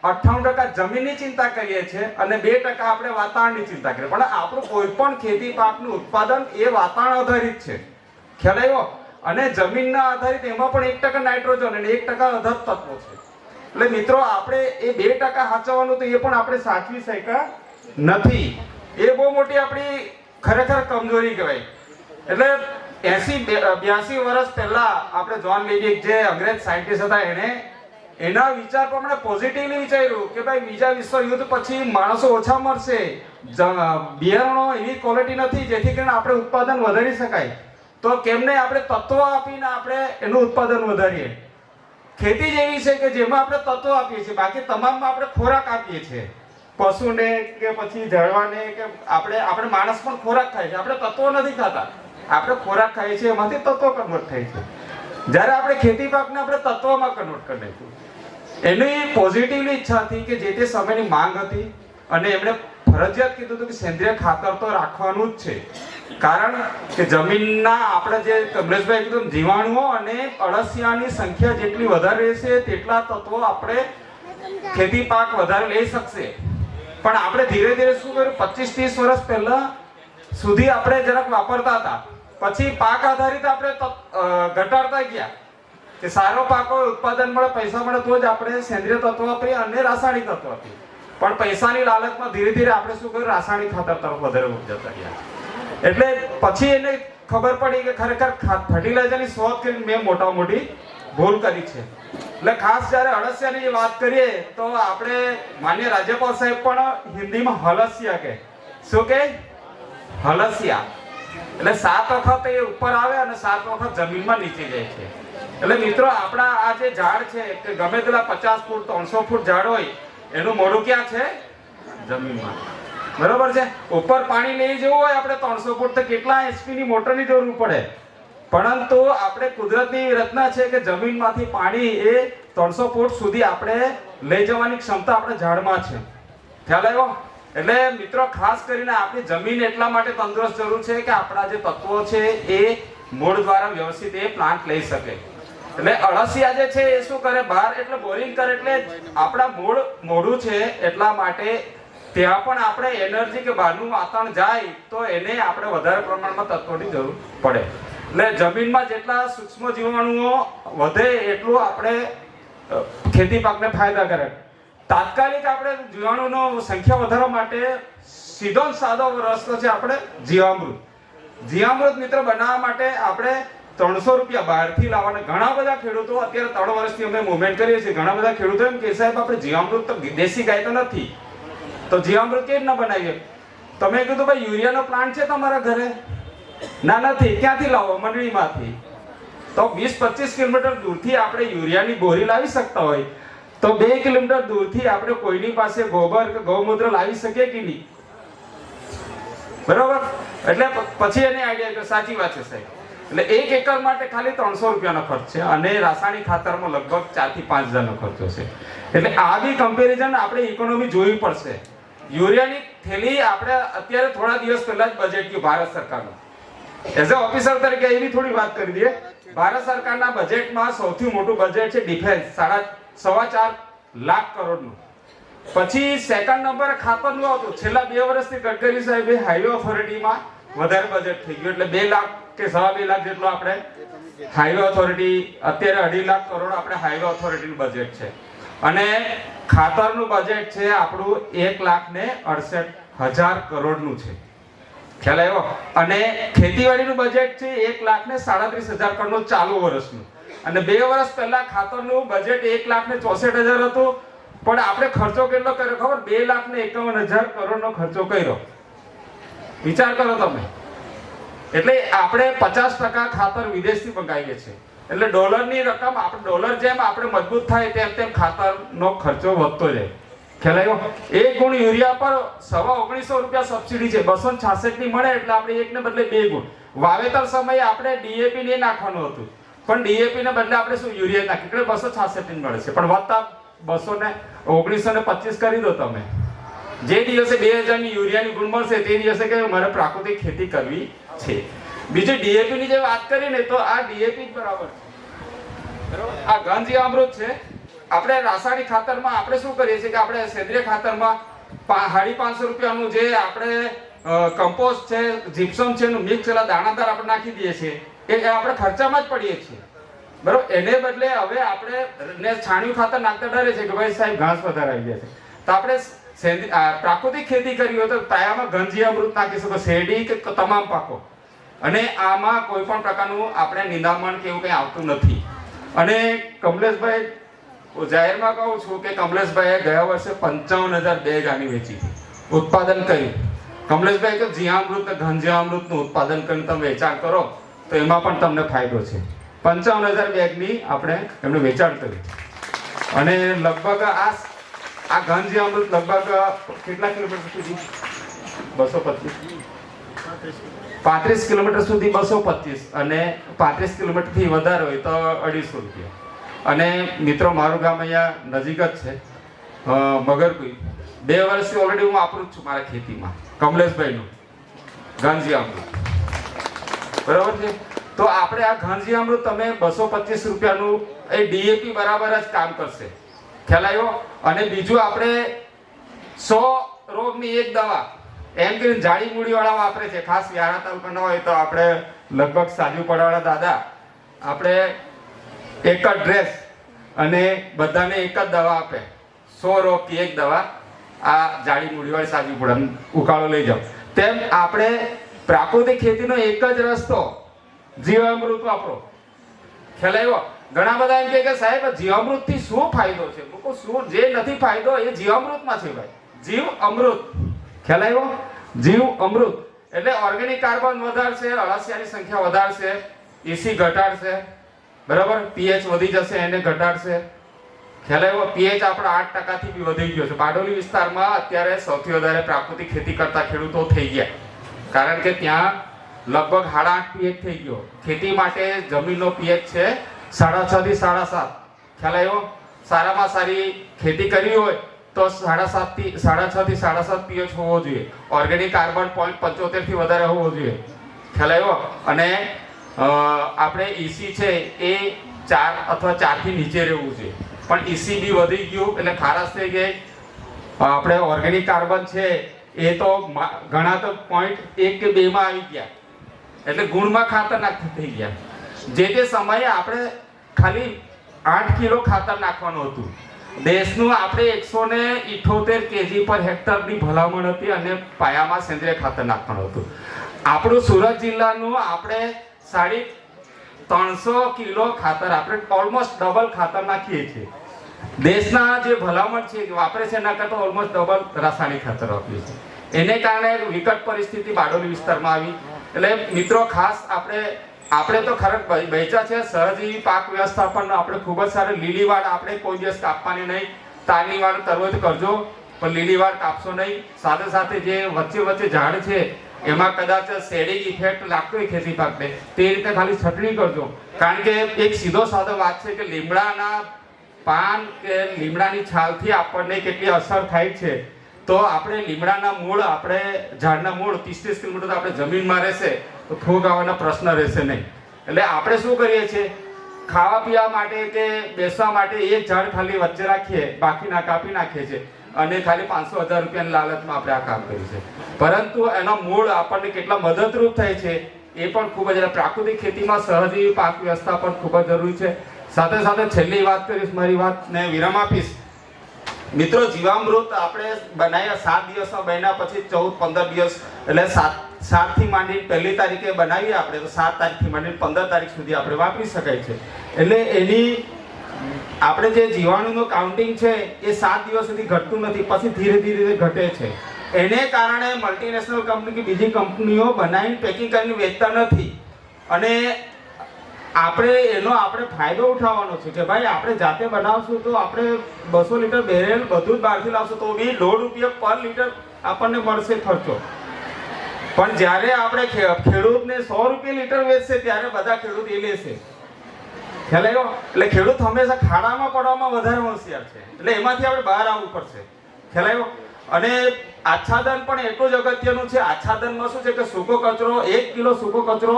98% જમીનની ચિંતા કરીએ છીએ અને 2% આપણે વાતાવરણની ચિંતા કરીએ. પણ આપણું કોઈ પણ ખેતી પાકનું ઉત્પાદન એ વાતાવરણ આધારિત છે. ખ્યાલ આવ્યો? અને જમીનના આધારિત એમાં પણ 1% નાઇટ્રોજન અને 1% અધર તત્વો છે. એટલે મિત્રો, આપણે એ 2% સાચવવાનું તો એ પણ આપણે સાચવી શક્યા નથી. એ બહુ મોટી આપણી ખરેખર કમજોરી કહેવાય. એટલે 82 વર્ષ પહેલા આપણે જ્હોન લેવિક જે અંગ્રેજ સાયન્ટિસ્ટ હતા, એના વિચાર પ્રમાણે પોઝિટિવલી વિચાર્યું કે ભાઈ બીજા વિશ્વ યુદ્ધ પછી માણસો ઓછા મરશે, બિયારણો એવી ક્વોલિટી નથી જેથી કરીને આપણે ઉત્પાદન વધારી શકાય, તો કેમને આપણે તત્વો આપીને આપણે એનું ઉત્પાદન વધારીએ. ખેતી જ એવી છે કે જેમાં આપણે તત્વો આપીએ છીએ, બાકી તમામમાં આપણે ખોરાક આપીએ છીએ, પશુને કે પછી ઝાડવાને કે આપણે માણસ પણ ખોરાક ખાય છે, આપણે તત્વો નથી ખાતા. આપણે ખોરાક ખાઈએ છીએ, એમાંથી તત્વો કન્વર્ટ થાય છે. જ્યારે આપણે ખેતી પાકને આપણે તત્વોમાં કન્વર્ટ કરી નાખ્યું. એની પોઝિટિવલી ઈચ્છા હતી કે જે તે સમયની માંગ હતી અને એમણે ફરજિયાત કીધું હતું કે સેન્દ્રિય ખાતર તો રાખવાનું જ છે. કારણ કે જમીનના આપણે જે કમલેશભાઈ કીધું, જીવાણુઓ અને અળસિયાની સંખ્યા જેટલી વધારે રહેશે તેટલા તત્વો આપણે ખેતી પાક વધારે લઈ શકશે. પણ આપણે ધીરે ધીરે શું કર્યું, 25-30 વર્ષ પહેલા સુધી આપણે જરાક વાપરતા હતા, પછી પાક આધારિત આપણે ઘટાડતા ગયા કે સારો પાક હોય, ઉત્પાદન મળે, પૈસા મળે તો જ આપણે સેન્દ્રિય તત્વો આપીએ અને રાસાયણિક તત્વો આપીએ. પણ પૈસાની લાલચમાં ધીરે ધીરે આપણે શું કર્યું, રાસાયણિક ખાતર તરફ વધારે જતા ગયા. એટલે પછી એને ખબર પડી કે ખરેખર ફર્ટિલાઇઝરની શોધ કરીને મેં મોટી ભૂલ કરી છે. એટલે ખાસ જ્યારે અળસિયાની વાત કરીએ તો આપણે માન્ય રાજ્યપાલ સાહેબ પણ હિન્દીમાં હલસિયા કહે. શું કહે? હલસિયા. એટલે 7 વખત એ ઉપર આવે અને 7 વખત જમીનમાં નીચે જાય છે. એટલે મિત્રો, આપણા આ જે ઝાડ છે કે ગમે તેટલા 50 ફૂટ 300 ફૂટ ઝાડ હોય, એનું મોઢું ક્યાં છે? જમીનમાં. બરોબર છે? ઉપર પાણી લઈ જવું હોય આપણે 300 ફૂટ તો કેટલા HP ની મોટરની જરૂર પડે. પરંતુ આપણે કુદરતની રચના છે કે જમીનમાંથી પાણી એ 300 ફૂટ સુધી આપણે લઈ જવાની ક્ષમતા આપણે ઝાડમાં છે. ખ્યાલ આવ્યો? એટલે મિત્રો, ખાસ કરીને આપણી જમીન એટલા માટે તંદુરસ્ત જરૂર છે કે આપણા જે તત્વો છે એ મૂળ દ્વારા વ્યવસ્થિત એ પ્લાન્ટ લઈ શકે. એટલે અળસિયા જે છે એ શું કરે, બહાર એટલે બોરિંગ કરે એટલે આપણા મૂળ મોઢું છે એટલા માટે ત્યાં પણ આપણે એનર્જી કે બહારનું વાતાવરણ જાય તો એને આપણે વધારે પ્રમાણમાં તત્વોની જરૂર પડે. એટલે જમીનમાં જેટલા સૂક્ષ્મ જીવાણુઓ વધે એટલું આપણે ખેતી પાકને ફાયદાકારક. તાત્કાલિક આપણે જીવાણુનો સંખ્યા વધારવા માટે સીધો સાદો રસ્તો છે આપણે જીવામૃત. જીવામૃત મિત્રો બનાવવા માટે આપણે 300 રૂપિયા બહારથી લાવવાના. ઘણા બધા ખેડૂતો અત્યારે 3 વર્ષથી અમે મુવમેન્ટ કરીએ છીએ. ઘણા બધા ખેડૂતો એમ કે સાહેબ આપણે જીવામૃત તો દેશી ગાય તો નથી, તો જીવામૃત કેવી રીતના બનાવીએ? તમે કીધું ભાઈ યુરિયાનો પ્લાન્ટ છે તમારા ઘરે? ના, નથી. ક્યાંથી લાવો? મંડળીમાંથી. તો 20-25 કિલોમીટર દૂરથી આપણે યુરિયાની બોરી લાવી શકતા હોય તો 2 કિલોમીટર દૂરથી આપણે કોઈની પાસે ગોબર કે ગૌમૂત્ર લાવી શકીએ કે નહીં? બરોબર. એટલે પછી એને આઈડિયા કે સાચી વાત છે સાહેબ. એટલે 1 એકર માટે ખાલી 300 રૂપિયાનો ખર્ચ છે અને રાસાયણિક ખાતરમાં લગભગ 4 થી 5 હજારનો ખર્ચો છે. એટલે આ બી કમ્પેરિઝન આપણે ઇકોનોમી જોવી પડશે. યુરિયાની થેલી આપણે અત્યારે થોડા દિવસ પહેલા જ બજેટ ગયું ભારત સરકારનું. એઝ અ ઓફિસર તરીકે એવી થોડી વાત કરી દઈએ. ભારત સરકારના બજેટમાં સૌથી મોટું બજેટ છે ડિફેન્સ, 4.25 લાખ કરોડનું. પછી સેકન્ડ નંબર ખાતરનું આવતું. છેલ્લા 2 વર્ષથી ગડકરી સાહેબે હાઈવે ઓથોરિટીમાં વધારે બજેટ થઈ ગયું, એટલે 2 લાખ કે 2.5 લાખ જેટલો આપણે હાઈવે ઓથોરિટી, અત્યારે 2.5 લાખ કરોડ આપણે હાઈવે ઓથોરિટીનું બજેટ છે. અને ખાતરનું બજેટ છે આપણું 1,68,000 કરોડનું છે. ખ્યાલ આવ્યો? અને ખેતીવાડીનું બજેટ છે 1,37,000 કરોડનું ચાલુ વર્ષનું. અને 2 વર્ષ પહેલા ખાતરનું બજેટ 1,64,000 હતું, પણ આપણે ખર્ચો કેટલો કર્યો ખબર? 2,51,000 કરોડનો ખર્ચો કર્યો. વિચાર કરો તમે. એટલે આપણે 50% ખાતર વિદેશથી મંગાવીએ છીએ. એટલે ડોલરની રકમ, આપણે ડોલર જેમ આપણે મજબૂત થાય તેમ તેમ ખાતરનો ખર્ચો વધતો જાય. ખ્યાલ આવ્યો? 1 ગુણ યુરિયા પર 1900 રૂપિયા સબસિડી છે. 266 ની મળે એટલે આપણે 1 ને બદલે 2 ગુણ. વાવેતર સમયે આપણે ડીએપી ને નાખવાનું હતું, પણ ડીએપી ને બદલે આપણે શું યુરિયા નાખી, એટલે 266 ની મળે છે. પણ વધતા 1925 કરી દો તમે. જે દિવસે 2000 ની યુરિયાની ગુણ મળશે તે દિવસે કે મારે પ્રાકૃતિક ખેતી કરવી છે. બીજું ડીએપી ની જે વાત કરીને તો આ ડીએપી જ બરાબર છે. બરાબર. આ ઘન જીવામૃત છે. આપણે રાસાયણિક ખાતરમાં આપણે શું કરીએ છીએ કે આપણે સેન્દ્રિય ખાતરમાં 550 રૂપિયાનું જે આપણે કમ્પોસ્ટ છે, જીપ્સમ છે એનું મિક્સ દાણાદાર આપણે નાખી દઈએ છીએ. એ આપણે ખર્ચામાં જ પડીએ છીએ. બરોબર. એને બદલે હવે આપણે છાણિયું ખાતર નાખતા ડરે છે કે ભાઈ સાહેબ ઘાસ વધારે આવી જાય છે. તો આપણે પ્રાકૃતિક ખેતી કરી હોય તો પાયામાં ઘન જીવામૃત નાખી શકો, શેરડી કે તમામ પાકો. અને આમાં કોઈ પણ પ્રકારનું આપણે નિંદામણ કે એવું કંઈ આવતું નથી. અને કમલેશભાઈ, જાહેરમાં કહું છું કે કમલેશભાઈએ ગયા વર્ષે 55,000 બેગ આની વેચી ઉત્પાદન કર્યું. કમલેશભાઈ કે જીવામૃત ઘન જીવામૃતનું ઉત્પાદન કરીને તમે વેચાણ કરો તો એમાં પણ તમને ફાયદો છે. 55,000 બેગની આપણે એમણે વેચાણ કર્યું. અને લગભગ આ ઘન જીવામૃત લગભગ કેટલા કિલોમીટર સુધી? 225, 35 કિલોમીટર સુધી 225, અને 35 કિલોમીટર થી વધારે હોય તો 250 રૂપિયા. અને મિત્રો મારું ગામ અહીંયા નજીક જ છે, મગરકુઈ. 2 વર્ષથી ઓલરેડી હું વાપરું જ છું મારા ખેતીમાં કમલેશભાઈનું ઘન જીવામૃત. બરાબર છે. તો આપણે આ ઘન જીવામૃત તમે 225 રૂપિયાનું, એ ડીએપી બરાબર જ કામ કરશે. ખ્યાલ આવ્યો? અને બીજું આપણે 100 રોગની એક દવા એમ કે જાડી મૂડી વાળા વાપરે છે. ખાસ વ્યારા તાલુકાના હોય તો આપણે લગભગ સાજુ પડવાળા દાદા આપણે એક જ ડ્રેસ અને બધાને એક જ દવા આપે. 100 રોગ की એક દવા. આ જાડી મૂડી વાળી સાજુ પડે ઉકાળો લઈ જાઓ. તેમ આપણે પ્રાકૃતિક ખેતીનો એક જ રસ્તો જીવામૃત વાપરો. ખ્યાલ આવ્યો? ઘણા બધા એમ કે સાહેબ જીવામૃત થી શું ફાયદો છે? લોકો શું, જે નથી ફાયદો એ જીવામૃતમાં છે ભાઈ. જીવ અમૃત. ખ્યાલ આવ્યો? જીવ અમૃત એટલે ઓર્ગેનિક કાર્બન વધારશે, અળસિયાની સંખ્યા વધારશે, EC ઘટાડશે. બરાબર. પીએચ વધી જશે, એને ઘટાડશે. ખ્યાલ આવ્યો? પીએચ આપણા 8% થી બી વધી ગયો છે. બારડોલી વિસ્તારમાં અત્યારે સૌથી વધારે પ્રાકૃતિક ખેતી કરતા ખેડૂતો થઈ ગયા, કારણ કે ત્યાં લગભગ 8.5 પીએચ થઈ ગયો. ખેતી માટે જમીનનો પીએચ છે 6.5 થી 7.5. ખ્યાલ આવ્યો? સારામાં સારી ખેતી કરવી હોય તો 6.5 થી 7.5 પીએચ હોવો જોઈએ. ઓર્ગેનિક કાર્બન 0.75 થી વધારે હોવો જોઈએ. ખ્યાલ આવ્યો? અને આપણે EC છે એ 4 અથવા 4 થી નીચે રહેવું છે. પણ ECB વધી ગયું એટલે ખારાશ થઈ ગઈ. આપણે ઓર્ગેનિક કાર્બન છે એ તો ઘણા તો 0.1 કે 2 માં આવી ગયા, એટલે ગુણમાં ખતરનાક થઈ ગયા. જે તે સમયે આપણે ખાલી 8 કિલો ખાતર નાખવાનું હતું. દેશનું આપણે 178 kg પર હેક્ટરની ભલામણ હતી અને પાયામાં સેન્દ્રિય ખાતર નાખવાનું હતું. આપણું સુરત જિલ્લાનું આપણે 350 કિલો ખાતર આપણે ઓલમોસ્ટ ડબલ ખાતર નાખીએ છીએ. દેશના જે ભલામણ છે વાપરે છે એના કરતાં ઓલમોસ્ટ ડબલ રાસાયણિક ખાતર વાપરીએ છીએ. એને કારણે વિકટ પરિસ્થિતિ બારડોલી વિસ્તારમાં આવી. એટલે મિત્રો ખાસ આપણે તો ખરેખર બેચા છે સહજીવી પાક વ્યવસ્થાપન આપણે ખૂબ જ સારી લીલી વાડ આપણે કોઈ દિવસ કાપવાની નહીં. તારની વાડ કરવો તો કરજો પણ લીલી વાડ કાપશો નહીં. સાથે સાથે જે વચ્ચે ઝાડ છે એમાં કદાચ શેડિંગ ઇફેક્ટ લાગતો હોય ખેતી પાકને તે રીતે ખાલી છટણી કરજો. કારણ કે એક સીધો સાદો વાત છે કે લીમડાના પાન કે લીમડાની છાલથી આપણને કેટલી અસર થાય છે. તો આપણે લીમડાના મૂળ આપણે ઝાડના મૂળ 30-30 કિલોમીટર આપણે જમીનમાં રહેશે તો ફૂગ આવવાના પ્રશ્ન રહેશે નહીં. એટલે આપણે શું કરીએ છીએ ખાવા પીવા માટે કે બેસવા માટે એક ઝાડ ખાલી વચ્ચે રાખીએ, બાકીના કાપી નાખીએ છીએ અને ખાલી 500,000 રૂપિયાની લાલચમાં આપણે આ કામ કરીએ છીએ. પરંતુ એનો મૂળ આપણને કેટલા મદદરૂપ થાય છે એ પણ ખૂબ જ પ્રાકૃતિક ખેતીમાં સહજીવી પાક વ્યવસ્થાપન ખૂબ જ જરૂરી છે. સાથે સાથે છેલ્લી વાત કરીશ, મારી વાતને વિરામ આપીશ. મિત્રો જીવામૃત આપણે બનાવ્યા 7 દિવસમાં બન્યા પછી 14-15 દિવસ એટલે 7 થી માંડી 1લી તારીખે બનાવીએ આપણે તો 7 તારીખથી માંડી 15 તારીખ સુધી આપણે વાપરી શકાય છે. એટલે એની આપણે જે જીવાણુનું કાઉન્ટિંગ છે એ 7 દિવસ સુધી ઘટતું નથી, પછી ધીરે ધીરે ઘટે છે. એને કારણે મલ્ટીનેશનલ કંપની કે બીજી કંપનીઓ બનાવીને પેકિંગ કરીને વેચતા નથી. અને આપણે ફાયદો ઉઠાવવાનો છે કે ભાઈ આપણે જાતે બનાવશું તો આપણે 200 લીટર બેરેલ બધું જ બહારથી લાવશું તો બી ₹1.5 પર લીટર આપણને મળશે ખર્ચો. પણ જ્યારે આપણે ખેડૂતને ₹100 લીટર વેચશે ત્યારે બધા ખેડૂત એ લેશે. ખ્યાલ આવ્યો? એટલે ખેડૂત હંમેશા ખાડામાં પડવામાં વધારે હોશિયાર છે. એટલે એમાંથી આપણે બહાર આવવું પડશે. ખ્યાલ આવ્યો? અને આચ્છાદન પણ એટલું જ અગત્યનું છે. આચ્છાદનમાં શું છે કે સૂકો કચરો 1 કિલો સૂકો કચરો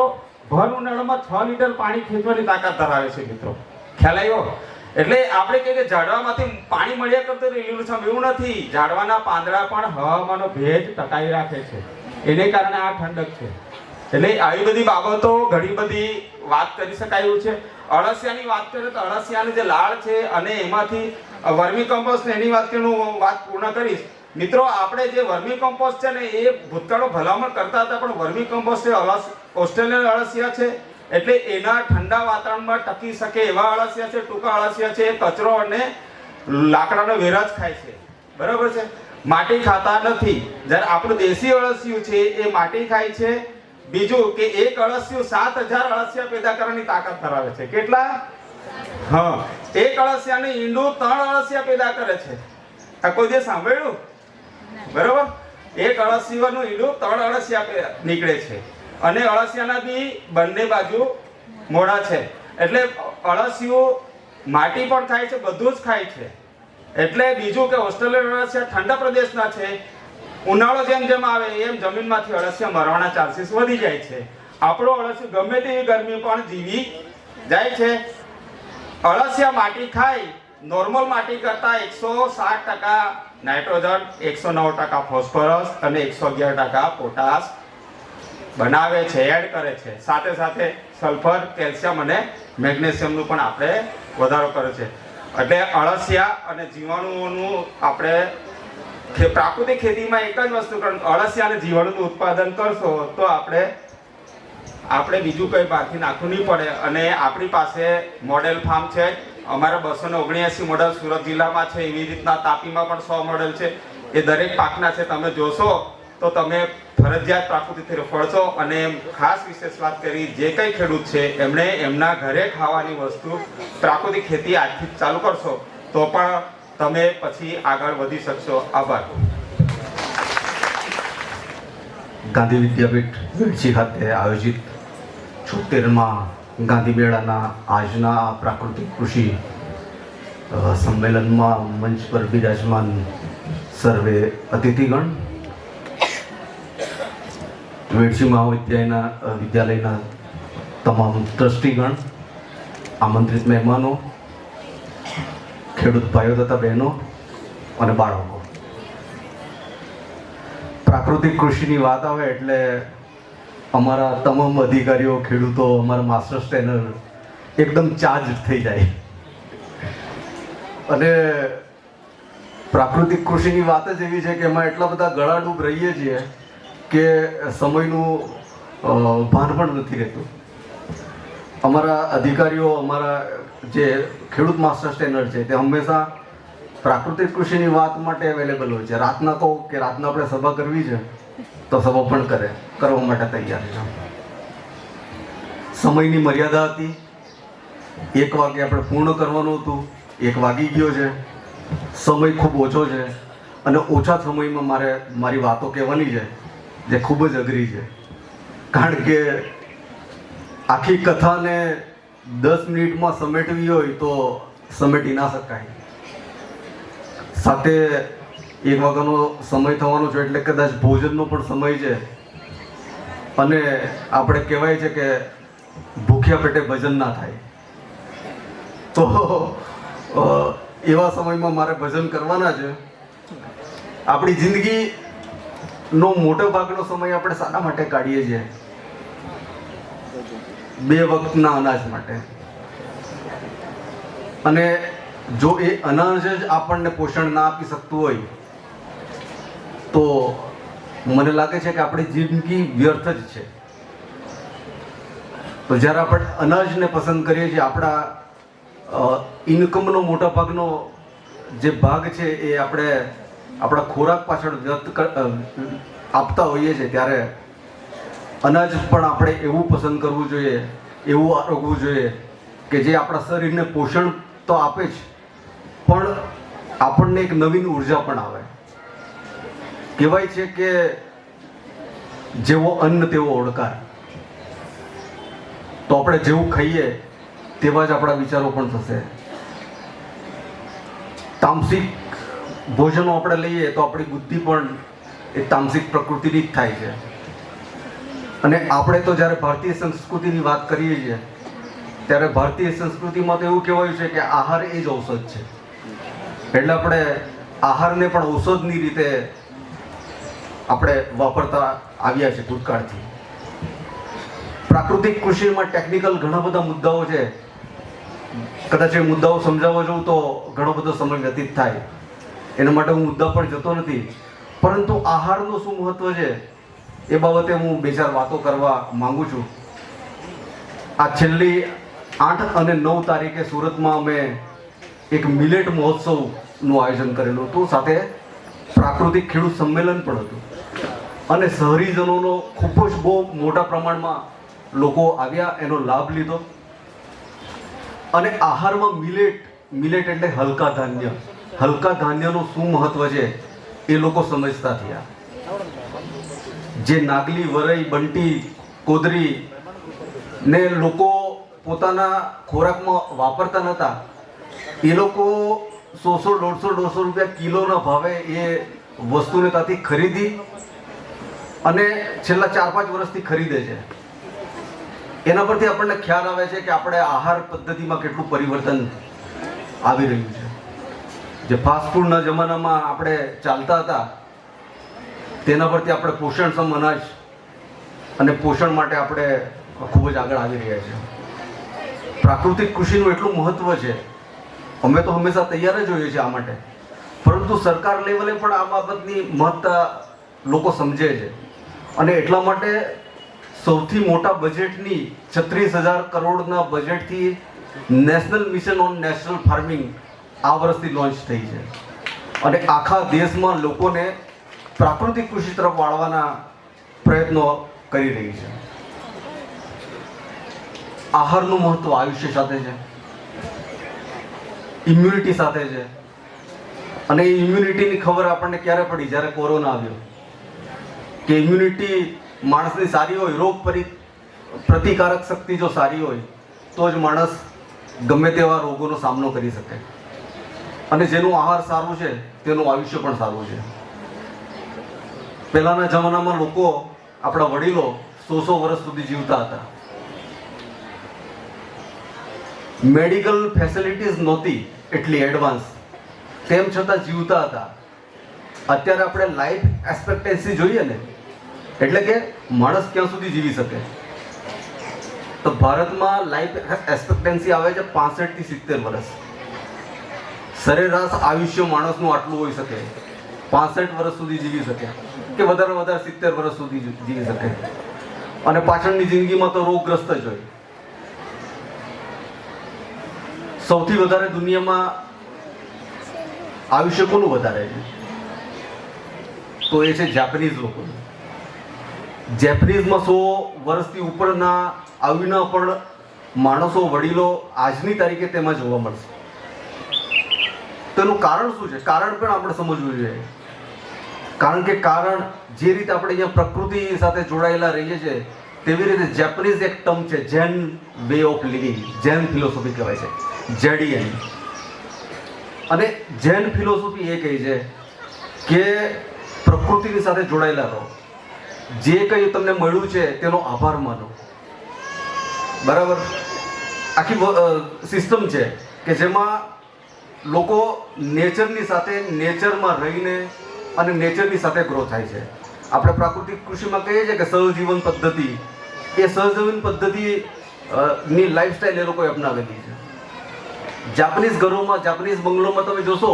ભર ઉનાળામાં 6 લીટર પાણી ખેંચવાની તાકાત ધરાવે છે મિત્રો. ખ્યાલ આવ્યો? એટલે આપણે કહીએ કે ઝાડવામાંથી પાણી મળ્યા કરતું લીલુંછમ એવું નથી. ઝાડવાના પાંદડા પણ હવામાનનો ભેજ ટકાવી રાખે છે. એને કારણે આ ઠંડક છે. એટલે આવી બધી બાબતો ઘણી બધી વાત કરી શકાય એવું છે. અળસિયાની વાત કરીએ તો અળસિયાની જે લાળ છે અને એમાંથી વર્મી કમ્પોસ્ટ એની વાત પૂર્ણ કરીશ. મિત્રો આપણે જે વર્મી કમ્પોસ્ટ છે ને એ ભૂતકાળો ભલામણ કરતા હતા પણ વર્મી કમ્પોસ્ટ એ ઓસ્ટ્રેલિયન અળસિયા છે. એટલે એના ઠંડા વાતાવરણમાં ટકી શકે એવા અળસિયા છે, ટૂંકા અળસિયા છે. કચરો અને લાકડાનો વેરા જ ખાય છે. બરાબર છે? માટી ખાતા નથી. જ્યારે આપણું દેશી અળસિયું છે એ માટી ખાય છે. બીજું કે એક અળસિયું 7,000 અળસિયા પેદા કરવાની તાકાત ધરાવે છે. કેટલા? હા, એક અળસિયાનું ઈંડું 3 અળસિયા પેદા કરે છે. આ કોઈ દે સાંભળ્યું? બરાબર? એક અળસિયાનું ઈંડું 3 અળસિયા નીકળે છે. અને અળસિયાના બી બંને બાજુ મોડા છે. એટલે અળસિયું માટી પણ ખાય છે, બધું જ ખાય છે. એટલે બીજું કે ઓસ્ટ્રેલિયન અળસિયા ઠંડા પ્રદેશના છે. ઉનાળો જેમ જેમ આવે એમ જમીનમાંથી અળસિયા મરવાના ચાન્સીસ વધી જાય છે. આપણો અળસિયું ગમે તેવી ગરમી પણ જીવી જાય છે. અળસિયા માટી ખાય નોર્મલ માટી કરતા 107% નાઇટ્રોજન, 109% ફોસ્ફરસ અને 111% પોટાશ બનાવે છે, એડ કરે છે. સાથે સાથે સલ્ફર, કેલ્શિયમ અને મેગ્નેશિયમનું પણ આપણે વધારો કરે છે. એટલે અળસિયા અને જીવાણુઓનું આપણે પ્રાકૃતિક ખેતીમાં એક જ વસ્તુ કરવાનું, અળસિયા અને જીવાણુનું ઉત્પાદન કરશો તો આપણે બીજું કંઈ બહારથી નાખવું નહીં પડે. અને આપણી પાસે મોડેલ ફાર્મ છે. અમારા 279 મોડેલ સુરત જિલ્લામાં છે. એવી રીતના તાપીમાં પણ 100 મોડેલ છે. એ દરેક પાકના છે. તમે જોશો તો તમે ફરજિયાત પ્રાકૃતિક તરફ વળશો. અને ખાસ વિશેષ વાત કરી, જે કંઈ ખેડૂત છે એમણે એમના ઘરે ખાવાની વસ્તુ પ્રાકૃતિક ખેતી આજથી ચાલુ કરશો તો પણ તમે પછી આગળ વધી શકશો. આભાર. ગાંધી વિદ્યાપીઠ વેડછી ખાતે આયોજિત 76મા ગાંધી મેળાના આજના આ પ્રાકૃતિક કૃષિ સંમેલનમાં મંચ પર બિરાજમાન સર્વે અતિથિગણ, વેડછી મહાવિદ્યાલયના તમામ ટ્રસ્ટીગણ આમંત્રિત મહેમાનો, ખેડૂત ભાઈઓ તથા બહેનો અને બાળકો, પ્રાકૃતિક કૃષિની વાત આવે એટલે અમારા તમામ અધિકારીઓ, ખેડૂતો, અમારા માસ્ટર ટ્રેનર એકદમ ચાર્જ થઈ જાય. અને પ્રાકૃતિક કૃષિની વાત જ એવી છે કે એમાં એટલા બધા ગળાડૂબ રહીએ છીએ કે સમયનું ભાન પણ નથી રહેતું. અમારા અધિકારીઓ, અમારા જે ખેડૂત માસ્ટર ટ્રેનર છે તે હંમેશા પ્રાકૃતિક કૃષિની વાત માટે અવેલેબલ હોય છે. રાતના કહો કે રાતના આપણે સભા કરવી છે તો સભા પણ કરવા માટે તૈયાર છે. સમયની મર્યાદા હતી, 1 વાગે આપણે પૂર્ણ કરવાનું હતું, 1 વાગી ગયો છે. સમય ખૂબ ઓછો છે અને ઓછા સમયમાં મારી વાતો કહેવાની છે જે ખૂબ જ અઘરી છે. કારણ કે આખી કથાને 10 મિનિટમાં સમેટવી હોય તો સમેટી ના શકાય. સાથે 1 વાગ્યાનો સમય થવાનો છે એટલે કદાચ ભોજનનો પણ સમય છે. અને આપણે કહેવાય છે કે ભૂખ્યા પેટે ભજન ના થાય. તો એવા સમયમાં મારે ભજન કરવાના છે. આપણી જિંદગીનો મોટો ભાગનો સમય આપણે શાના માટે કાઢીએ છીએ? 2 વખતના અનાજ માટે. અને જો એ અનાજ જ આપણને પોષણ ના આપી શકતું હોય તો મને લાગે છે કે આપણી જિંદગી વ્યર્થ જ છે. તો જ્યારે આપણે અનાજને પસંદ કરીએ છીએ, આપણા ઇન્કમનો મોટા ભાગનો જે ભાગ છે એ આપણે આપણા ખોરાક પાછળ આપતા હોઈએ છીએ, ત્યારે અનાજ પણ આપણે એવું પસંદ કરવું જોઈએ, એવું આરોગવું જોઈએ કે જે આપણા શરીરને પોષણ તો આપે જ, પણ આપણને એક નવીન ઉર્જા પણ આવે. કહેવાય છે કે જેવો અન્ન તેવો ઓળકાર. તો આપણે જેવું ખાઈએ તેવા જ આપણા વિચારો પણ થશે. તામસિક ભોજનો આપણે લઈએ તો આપણી બુદ્ધિ પણ એ તામસિક પ્રકૃતિની જ થાય છે. અને આપણે તો જ્યારે ભારતીય સંસ્કૃતિની વાત કરીએ છીએ ત્યારે ભારતીય સંસ્કૃતિમાં તો એવું કહેવાયું છે કે આહાર એ જ ઔષધ છે. એટલે આપણે આહારને પણ ઔષધની રીતે આપણે વાપરતા આવ્યા છે ભૂતકાળથી. પ્રાકૃતિક કૃષિમાં ટેકનિકલ ઘણા બધા મુદ્દાઓ છે. કદાચ એ મુદ્દાઓ સમજાવવા જાઉં તો ઘણો બધો સમય વ્યતીત થાય. એના માટે હું મુદ્દા પર જતો નથી, પરંતુ આહારનું શું મહત્વ છે એ બાબતે હું 2-4 વાતો કરવા માંગુ છું. આ છેલ્લી 8 અને 9 તારીખે સુરતમાં અમે એક મિલેટ મહોત્સવનું આયોજન કરેલું હતું. સાથે પ્રાકૃતિક ખેડૂત સંમેલન પણ હતું અને શહેરીજનોનો ખૂબ જ બહુ મોટા પ્રમાણમાં લોકો આવ્યા, એનો લાભ લીધો. અને આહારમાં મિલેટ એટલે હલકા ધાન્ય, હલકા ધાન્યનું શું મહત્વ છે એ લોકો સમજતા થયા. જે નાગલી, વરઈ, બંટી, કોદરી ને લોકો પોતાના ખોરાકમાં વાપરતા નહોતા, એ લોકો 100-150 રૂપિયા કિલોના ભાવે એ વસ્તુને ત્યાંથી ખરીદી અને છેલ્લા 4-5 વર્ષથી ખરીદે છે. એના પરથી આપણને ખ્યાલ આવે છે કે આપણે આહાર પદ્ધતિમાં કેટલું પરિવર્તન આવી રહ્યું છે. જે ફાસ્ટફૂડના જમાનામાં આપણે ચાલતા હતા તેના પરથી આપણે પોષણક્ષમ અનાજ અને પોષણ માટે આપણે ખૂબ જ આગળ આવી રહ્યા છીએ. પ્રાકૃતિક કૃષિનું એટલું મહત્વ છે, અમે તો હંમેશા તૈયાર જ હોઈએ છીએ આ માટે, પરંતુ સરકાર લેવલે પણ આ બાબતની મહત્તા લોકો સમજે છે. અને એટલા માટે સૌથી મોટા બજેટની 36,000 કરોડના બજેટથી national mission on natural farming આ વર્ષથી લોન્ચ થઈ છે. અને આખા દેશમાં લોકોને પ્રાકૃતિક કૃષિ તરફ વાળવાના પ્રયત્નો કરી રહી છે. આહારનું મહત્વ આયુષ્ય સાથે છે, ઇમ્યુનિટી સાથે છે. અને એ ઇમ્યુનિટીની ખબર આપણને ક્યારે પડી? જ્યારે કોરોના આવ્યો. કે ઇમ્યુનિટી માણસની સારી હોય, રોગ પ્રતિકારક શક્તિ જો સારી હોય તો જ માણસ ગમે તેવા રોગોનો સામનો કરી શકે. અને જેનું આહાર સારું છે તેનું આયુષ્ય પણ સારું છે. પહેલાના જમાનામાં લોકો, આપણા વડીલો 100 વર્ષ સુધી જીવતા હતા. મેડિકલ ફેસિલિટીઝ નહોતી એટલી એડવાન્સ, તેમ છતાં જીવતા હતા. અત્યારે આપણે લાઈફ એક્સપેક્ટન્સી જોઈએ ને, એટલે કે માણસ ક્યાં સુધી જીવી શકે, તો ભારતમાં લાઈફ એક્સપેક્ટન્સી આવે છે 65 થી 70 વર્ષ. સરેરાશ આયુષ્ય માણસનું આટલું હોઈ શકે, 65 વર્ષ સુધી જીવી શકે કે વધારે 70 વર્ષ સુધી જીવી શકે. અને પાછળની જિંદગીમાં તો રોગગ્રસ્ત જ હોય. સૌથી વધારે દુનિયામાં આયુષ્ય કોનું વધારે છે? તો એ છે જાપાનીઝ લોકોનું. જેપનીઝમાં 100 વર્ષથી ઉપરના આયુના પણ માણસો, વડીલો આજની તારીખે તેમાં જોવા મળશે. તેનું કારણ શું છે? કારણ પણ આપણે સમજવું જોઈએ. કારણ કે જે રીતે આપણે અહીંયા પ્રકૃતિ સાથે જોડાયેલા રહીએ છીએ, તેવી રીતે જેપનીઝ એક ટર્મ છે, Zen way of living, Zen philosophy કહેવાય છે, જેડીએન. અને જેન ફિલોસોફી એ કહે છે કે પ્રકૃતિની સાથે જોડાયેલા રહો, જે કંઈ તમને મળ્યું છે તેનો આભાર માનો. બરાબર? આખી સિસ્ટમ છે કે જેમાં લોકો નેચરની સાથે, નેચરમાં રહીને અને નેચરની સાથે ગ્રો થાય છે. આપણે પ્રાકૃતિક કૃષિમાં કહીએ છીએ કે સહજીવન પદ્ધતિ, એ સહજીવન પદ્ધતિ ની લાઈફસ્ટાઈલ એ લોકોએ અપનાવેલી છે. જાપાનીઝ ઘરોમાં, જાપાનીઝ બંગલોમાં તમે જોશો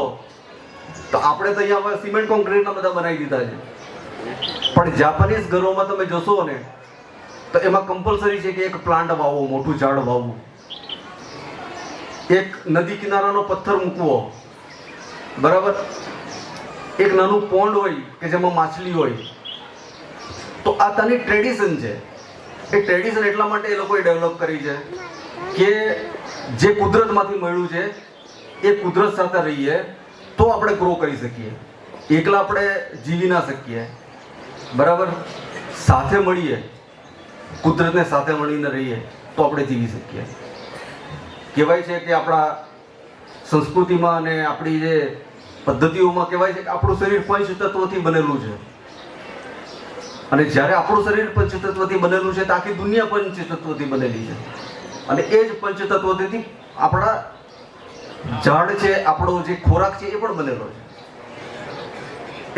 તો આપણે તો અહીંયા હવે સિમેન્ટ કોન્ક્રીટના બધા બનાવી દીધા છે, પણ જાપાનીઝ ઘરોમાં તમે જોશો ને તો એમાં કમ્પલસરી છે કે એક પ્લાન્ટ વાવો, મોટું ઝાડ વાવવું, એક નદી કિનારાનો પથ્થર મૂકવો, બરાબર, એક નાનું પોન્ડ હોય કે જેમાં માછલી હોય. તો આ ત્યાંની ટ્રેડિશન છે. એ ટ્રેડિશન એટલા માટે એ લોકોએ ડેવલપ કરી છે કે જે કુદરતમાંથી મળ્યું છે એ કુદરત સાથે રહીએ તો આપણે ગ્રો કરી શકીએ. એકલા આપણે જીવી ના શકીએ, બરાબર. સાથે મળીએ, કુદરતને સાથે મળીને રહીએ તો આપણે જીવી શકીએ. કહેવાય છે કે આપણા સંસ્કૃતિમાં અને આપણી જે પદ્ધતિઓમાં કહેવાય છે કે આપણું શરીર પંચતત્વથી બનેલું છે. અને જ્યારે આપણું શરીર પંચતત્વથી બનેલું છે તો આખી દુનિયા પંચતત્વથી બનેલી છે. અને એ જ પંચતત્વથી આપણા ઝાડ છે, આપણો જે ખોરાક છે એ પણ બનેલો છે.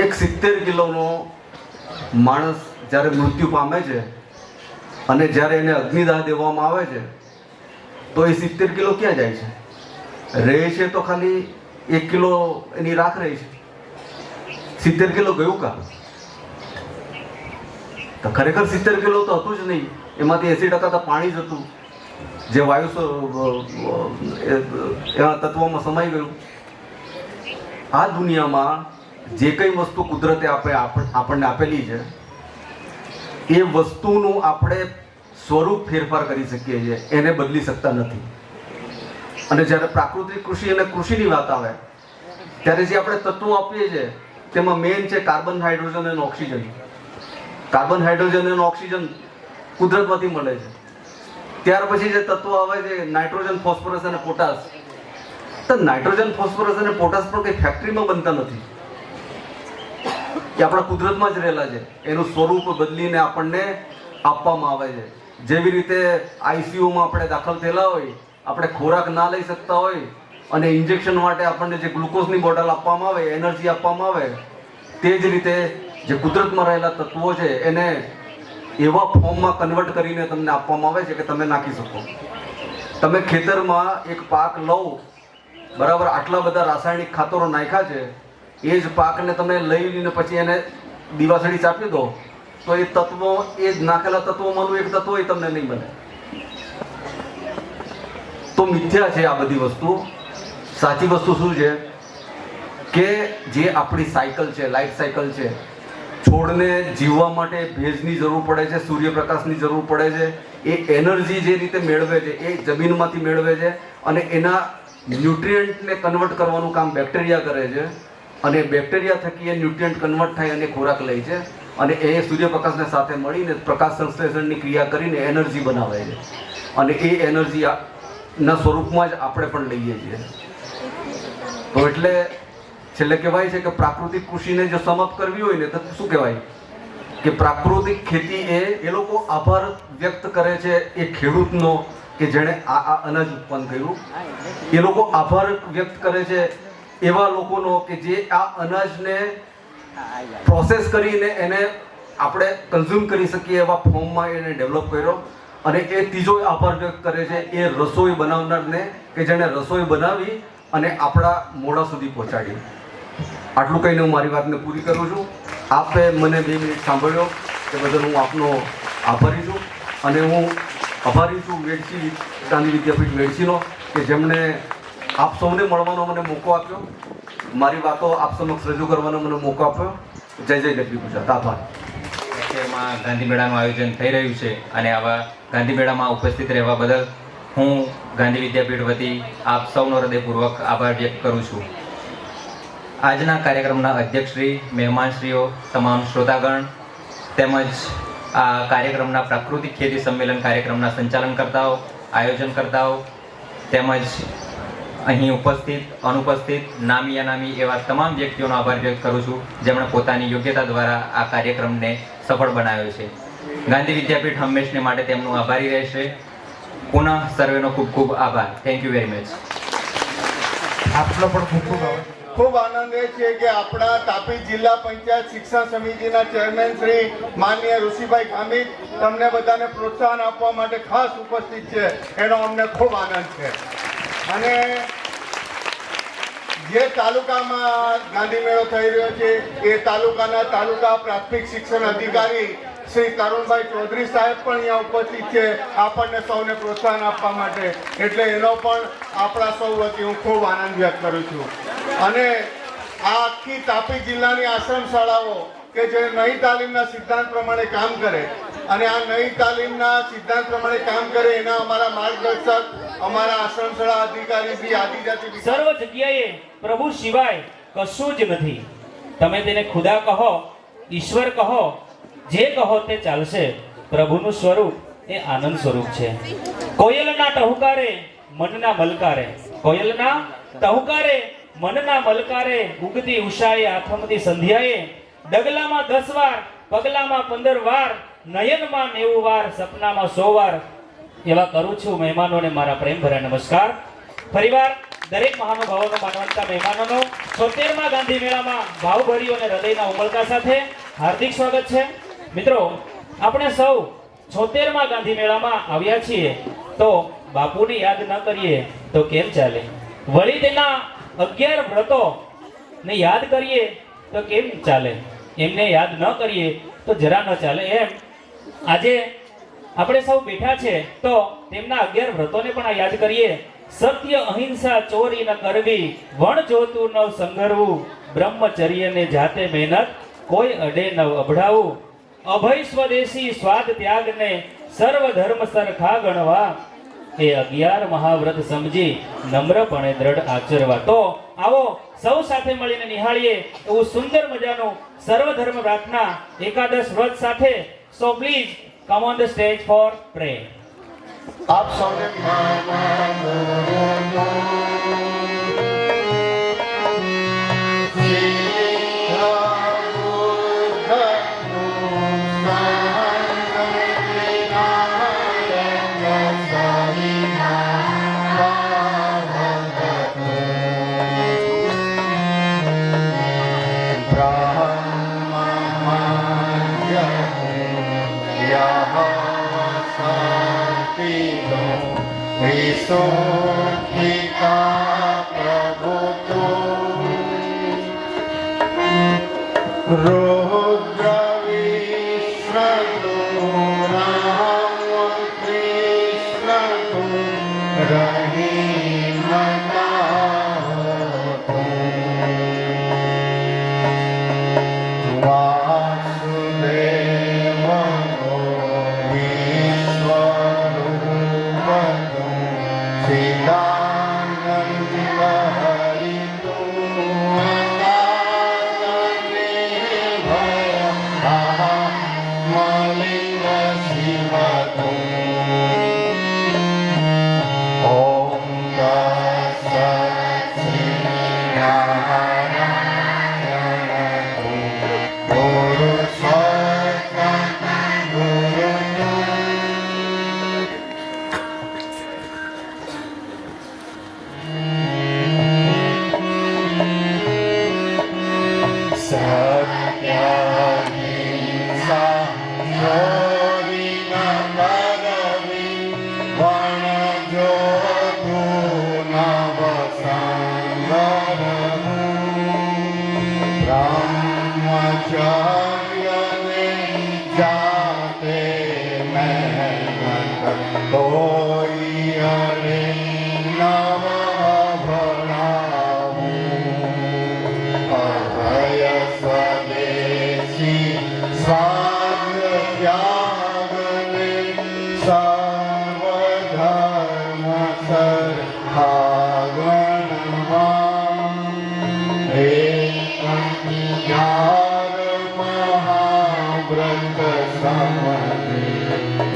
એક 70 કિલોનો માણસ જ્યારે મૃત્યુ પામે છે અને જ્યારે એને અગ્નિદાહ દેવામાં આવે છે તો એ 70 કિલો ક્યાં જાય છે? રહે છે તો ખાલી 1 કિલો એની રાખ રહી છે. 70 કિલો ગયું કા? તો ખરેખર 70 કિલો તો હતું જ નહીં. એમાંથી 80% તો પાણી જ હતું, જે વાયુ એવા તત્વોમાં સમાઈ ગયું. આ દુનિયામાં જે કંઈ વસ્તુ કુદરતે આપણને આપેલી છે એ વસ્તુનું આપણે સ્વરૂપ ફેરફાર કરી શકીએ છીએ, એને બદલી શકતા નથી. અને જ્યારે પ્રાકૃતિક કૃષિ અને કૃષિની વાત આવે ત્યારે જે આપણે તત્વો આપીએ છીએ તેમાં મેઇન છે કાર્બન, હાઇડ્રોજન અને ઓક્સિજન. કાર્બન, હાઇડ્રોજન અને ઓક્સિજન કુદરતમાંથી મળે છે. ત્યાર પછી જે તત્વો આવે છે નાઇટ્રોજન, ફોસ્ફરસ અને પોટાશ. તો નાઇટ્રોજન, ફોસ્ફરસ અને પોટાશ પણ કંઈ ફેક્ટરીમાં બનતા નથી, એ આપણા કુદરતમાં જ રહેલા છે. એનું સ્વરૂપ બદલીને આપણને આપવામાં આવે છે. જેવી રીતે આઈસીયુમાં આપણે દાખલ થયેલા હોય, આપણે ખોરાક ના લઈ શકતા હોય અને ઇન્જેક્શન માટે આપણને જે ગ્લુકોઝની બોટલ આપવામાં આવે, એનર્જી આપવામાં આવે, તે જ રીતે જે કુદરતમાં રહેલા તત્વો છે એને એવા ફોર્મમાં કન્વર્ટ કરીને તમને આપવામાં આવે છે કે તમે નાખી શકો. તમે ખેતરમાં એક પાક લો, બરાબર, આટલા બધા રાસાયણિક ખાતરો નાખ્યા છે, એ જ પાકને તમે લઈને પછી એને દીવાસળી ચાપી દો તો એ તત્વો, એ જ નાખેલા તત્વોમાંનું એક તત્વ એ તમને નહીં બને. તો મિથ્યા છે આ બધી વસ્તુ. સાચી વસ્તુ શું છે કે જે આપણી સાયકલ છે, લાઈફ સાયકલ છે, છોડને જીવવા માટે ભેજની જરૂર પડે છે, સૂર્યપ્રકાશની જરૂર પડે છે. એ એનર્જી જે રીતે મેળવે છે એ જમીનમાંથી મેળવે છે અને એના ન્યુટ્રિયન્ટને કન્વર્ટ કરવાનું કામ બેક્ટેરિયા કરે છે. અને બેક્ટેરિયા થકી એ ન્યુટ્રિયન્ટ કન્વર્ટ થાય અને ખોરાક લે છે અને એ સૂર્યપ્રકાશને સાથે મળીને પ્રકાશ સંશ્લેષણની ક્રિયા કરીને એનર્જી બનાવે છે. અને એ એનર્જી ના સ્વરૂપમાં જ આપણે પણ લઈએ છીએ. તો એટલે છેલ્લે કહેવાય છે કે પ્રાકૃતિક કૃષિને જો સમાપ્ત કરવી હોય ને તો શું કહેવાય કે પ્રાકૃતિક ખેતી એ લોકો આભાર વ્યક્ત કરે છે એ ખેડૂતનો કે જેણે આ અનાજ ઉત્પન્ન કર્યું. એ લોકો આભાર વ્યક્ત કરે છે એવા લોકોનો કે જે આ અનાજને પ્રોસેસ કરીને એને આપણે કન્ઝ્યુમ કરી શકીએ એવા ફોર્મમાં એને ડેવલપ કર્યો. અને એ ત્રીજો આભાર વ્યક્ત કરે છે એ રસોઈ બનાવનારને કે જેણે રસોઈ બનાવી અને આપણા મોઢા સુધી પહોંચાડી. આટલું કહીને હું મારી વાતને પૂરી કરું છું. આપે મને 2 મિનિટ સાંભળ્યો તે બદલ હું આપનો આભારી છું. અને હું આભારી છું વેડસી ગાંધી વિદ્યાપીઠ વેડસીનો કે જેમણે આપ સૌને મળવાનો મને મોકો આપ્યો, મારી વાતો આપ સમક્ષ રજૂ કરવાનો મને મોકો આપ્યો. જય જય ગરવી ગુજરાત. આભાર. શહેરમાં ગાંધી મેળાનું આયોજન થઈ રહ્યું છે અને આવા ગાંધી મેળામાં ઉપસ્થિત રહેવા બદલ હું ગાંધી વિદ્યાપીઠ વતી આપ સૌનો હૃદયપૂર્વક આભાર વ્યક્ત કરું છું. આજના કાર્યક્રમના અધ્યક્ષશ્રી, મહેમાનશ્રીઓ, તમામ શ્રોતાગણ તેમજ આ કાર્યક્રમના પ્રાકૃતિક ખેતી સંમેલન કાર્યક્રમના સંચાલનકર્તાઓ, આયોજનકર્તાઓ તેમજ અહીં ઉપસ્થિત, અનુપસ્થિત, નામી અનામી એવા તમામ વ્યક્તિઓનો આભાર વ્યક્ત કરું છું જેમણે પોતાની યોગ્યતા દ્વારા આ કાર્યક્રમને સફળ બનાવ્યો છે. ગાંધી વિદ્યાપીઠ હંમેશને માટે તેમનું આભારી રહેશે. પુનઃ સર્વેનો ખૂબ ખૂબ આભાર. Thank you very much. આપનો પણ ખૂબ ખૂબ આભાર. ખૂબ આનંદ એ છે કે આપણા તાપી જિલ્લા પંચાયત શિક્ષણ સમિતિના ચેરમેન શ્રી માનનીય ઋષિભાઈ ગામિત તમને બધાને પ્રોત્સાહન આપવા માટે ખાસ ઉપસ્થિત છે. એનો અમને ખૂબ આનંદ છે. અને જે તાલુકામાં ગાંધી મેળો થઈ રહ્યો છે એ તાલુકાના તાલુકા પ્રાથમિક શિક્ષણ અધિકારી શ્રી તરુણભાઈ ચૌધરી સાહેબ પણ અહીંયા ઉપસ્થિત છે આપણને સૌને પ્રોત્સાહન આપવા માટે. એટલે એનો પણ આપણા સૌ વતી હું ખૂબ આનંદ વ્યક્ત કરું છું. અને આ આખી તાપી જિલ્લાની આશ્રમ શાળાઓ કે જે નવી તાલીમના સિદ્ધાંત પ્રમાણે કામ કરે અને આ નવી તાલીમના સિદ્ધાંત પ્રમાણે કામ કરે એના અમારા માર્ગદર્શક અમારા આશ્રમ શાળા અધિકારી શ્રી આદિજાતિ સર્વ જગ્યાએ પ્રભુ સિવાય કશું જ નથી. તમે તેને ખુદા કહો, ઈશ્વર કહો, જે કહો તે ચાલશે. પ્રભુનું સ્વરૂપ એ આનંદ સ્વરૂપ છે. કોયલના ટહુકારે મનના મલકારે, કોયલના ટહુકારે મનના મલકારે, ઉગતી ઉષાએ આથમતી સંધ્યાએ, ડગલામાં 10 વાર, પગલામાં 15 વાર, નયનમાં 90 વાર, સપનામાં 100 વાર. એવા કરું છું મહેમાનોને મારા પ્રેમ ભર્યા નમસ્કાર. ફરીવાર દરેક મહાનુભાવોનો, માનવંતા મહેમાનોનો 76મા ગાંધી મેળામાં ભાવભર્યું અને હૃદયના ઉમળકા સાથે હાર્દિક સ્વાગત છે. મિત્રો, આપણે સૌ 76મા ગાંધી મેળામાં આવ્યા છીએ તો બાપુની યાદ ન કરીએ તો કેમ ચાલે? વળી તેના 11 વ્રતો ને યાદ કરીએ તો કેમ ચાલે? એમને યાદ ન કરીએ તો જરા ન ચાલે. એમ આજે આપણે સૌ બેઠા છે તો તેમના 11 વ્રતોને પણ યાદ કરીએ. સત્ય, અહિંસા, ચોરી ન કરવી, વણ જોતું ન સંઘરવું, બ્રહ્મચર્યને જાતે મહેનત, કોઈ અડે ન અભડાવું, અભય સ્વદેશી સ્વાદ ત્યાગને સર્વ ધર્મ સરખા ગણવા, એ 11 મહાવ્રત સમજી નમ્રપણે દ્રઢ આચરવા. તો આવો સૌ સાથે મળીને નિહાળીએ એવું સુંદર મજાનું સર્વધર્મ પ્રાર્થના એકાદશ વ્રત સાથે. So please come on the stage for prayer. આપ સૌને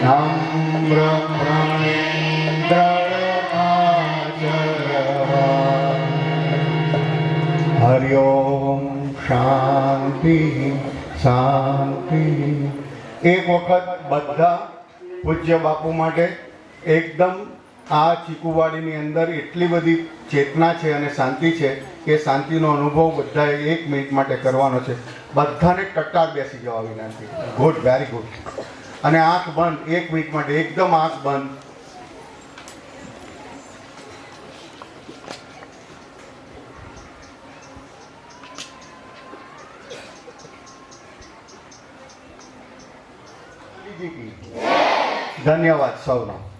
હરિ ઓમ શાંતિ શાંતિ. એક વખત બધા પૂજ્ય બાપુ માટે એકદમ આ ચીકુવાડીની અંદર એટલી બધી ચેતના છે અને શાંતિ છે કે શાંતિનો અનુભવ બધાએ 1 મિનિટ માટે કરવાનો છે. બધાને કટ્ટાર બેસી જવા વિનંતી. Good, very good. અને આંખ બંધ 1 મિનિટ માટે, એકદમ આંખ બંધ. ધન્યવાદ સૌનો.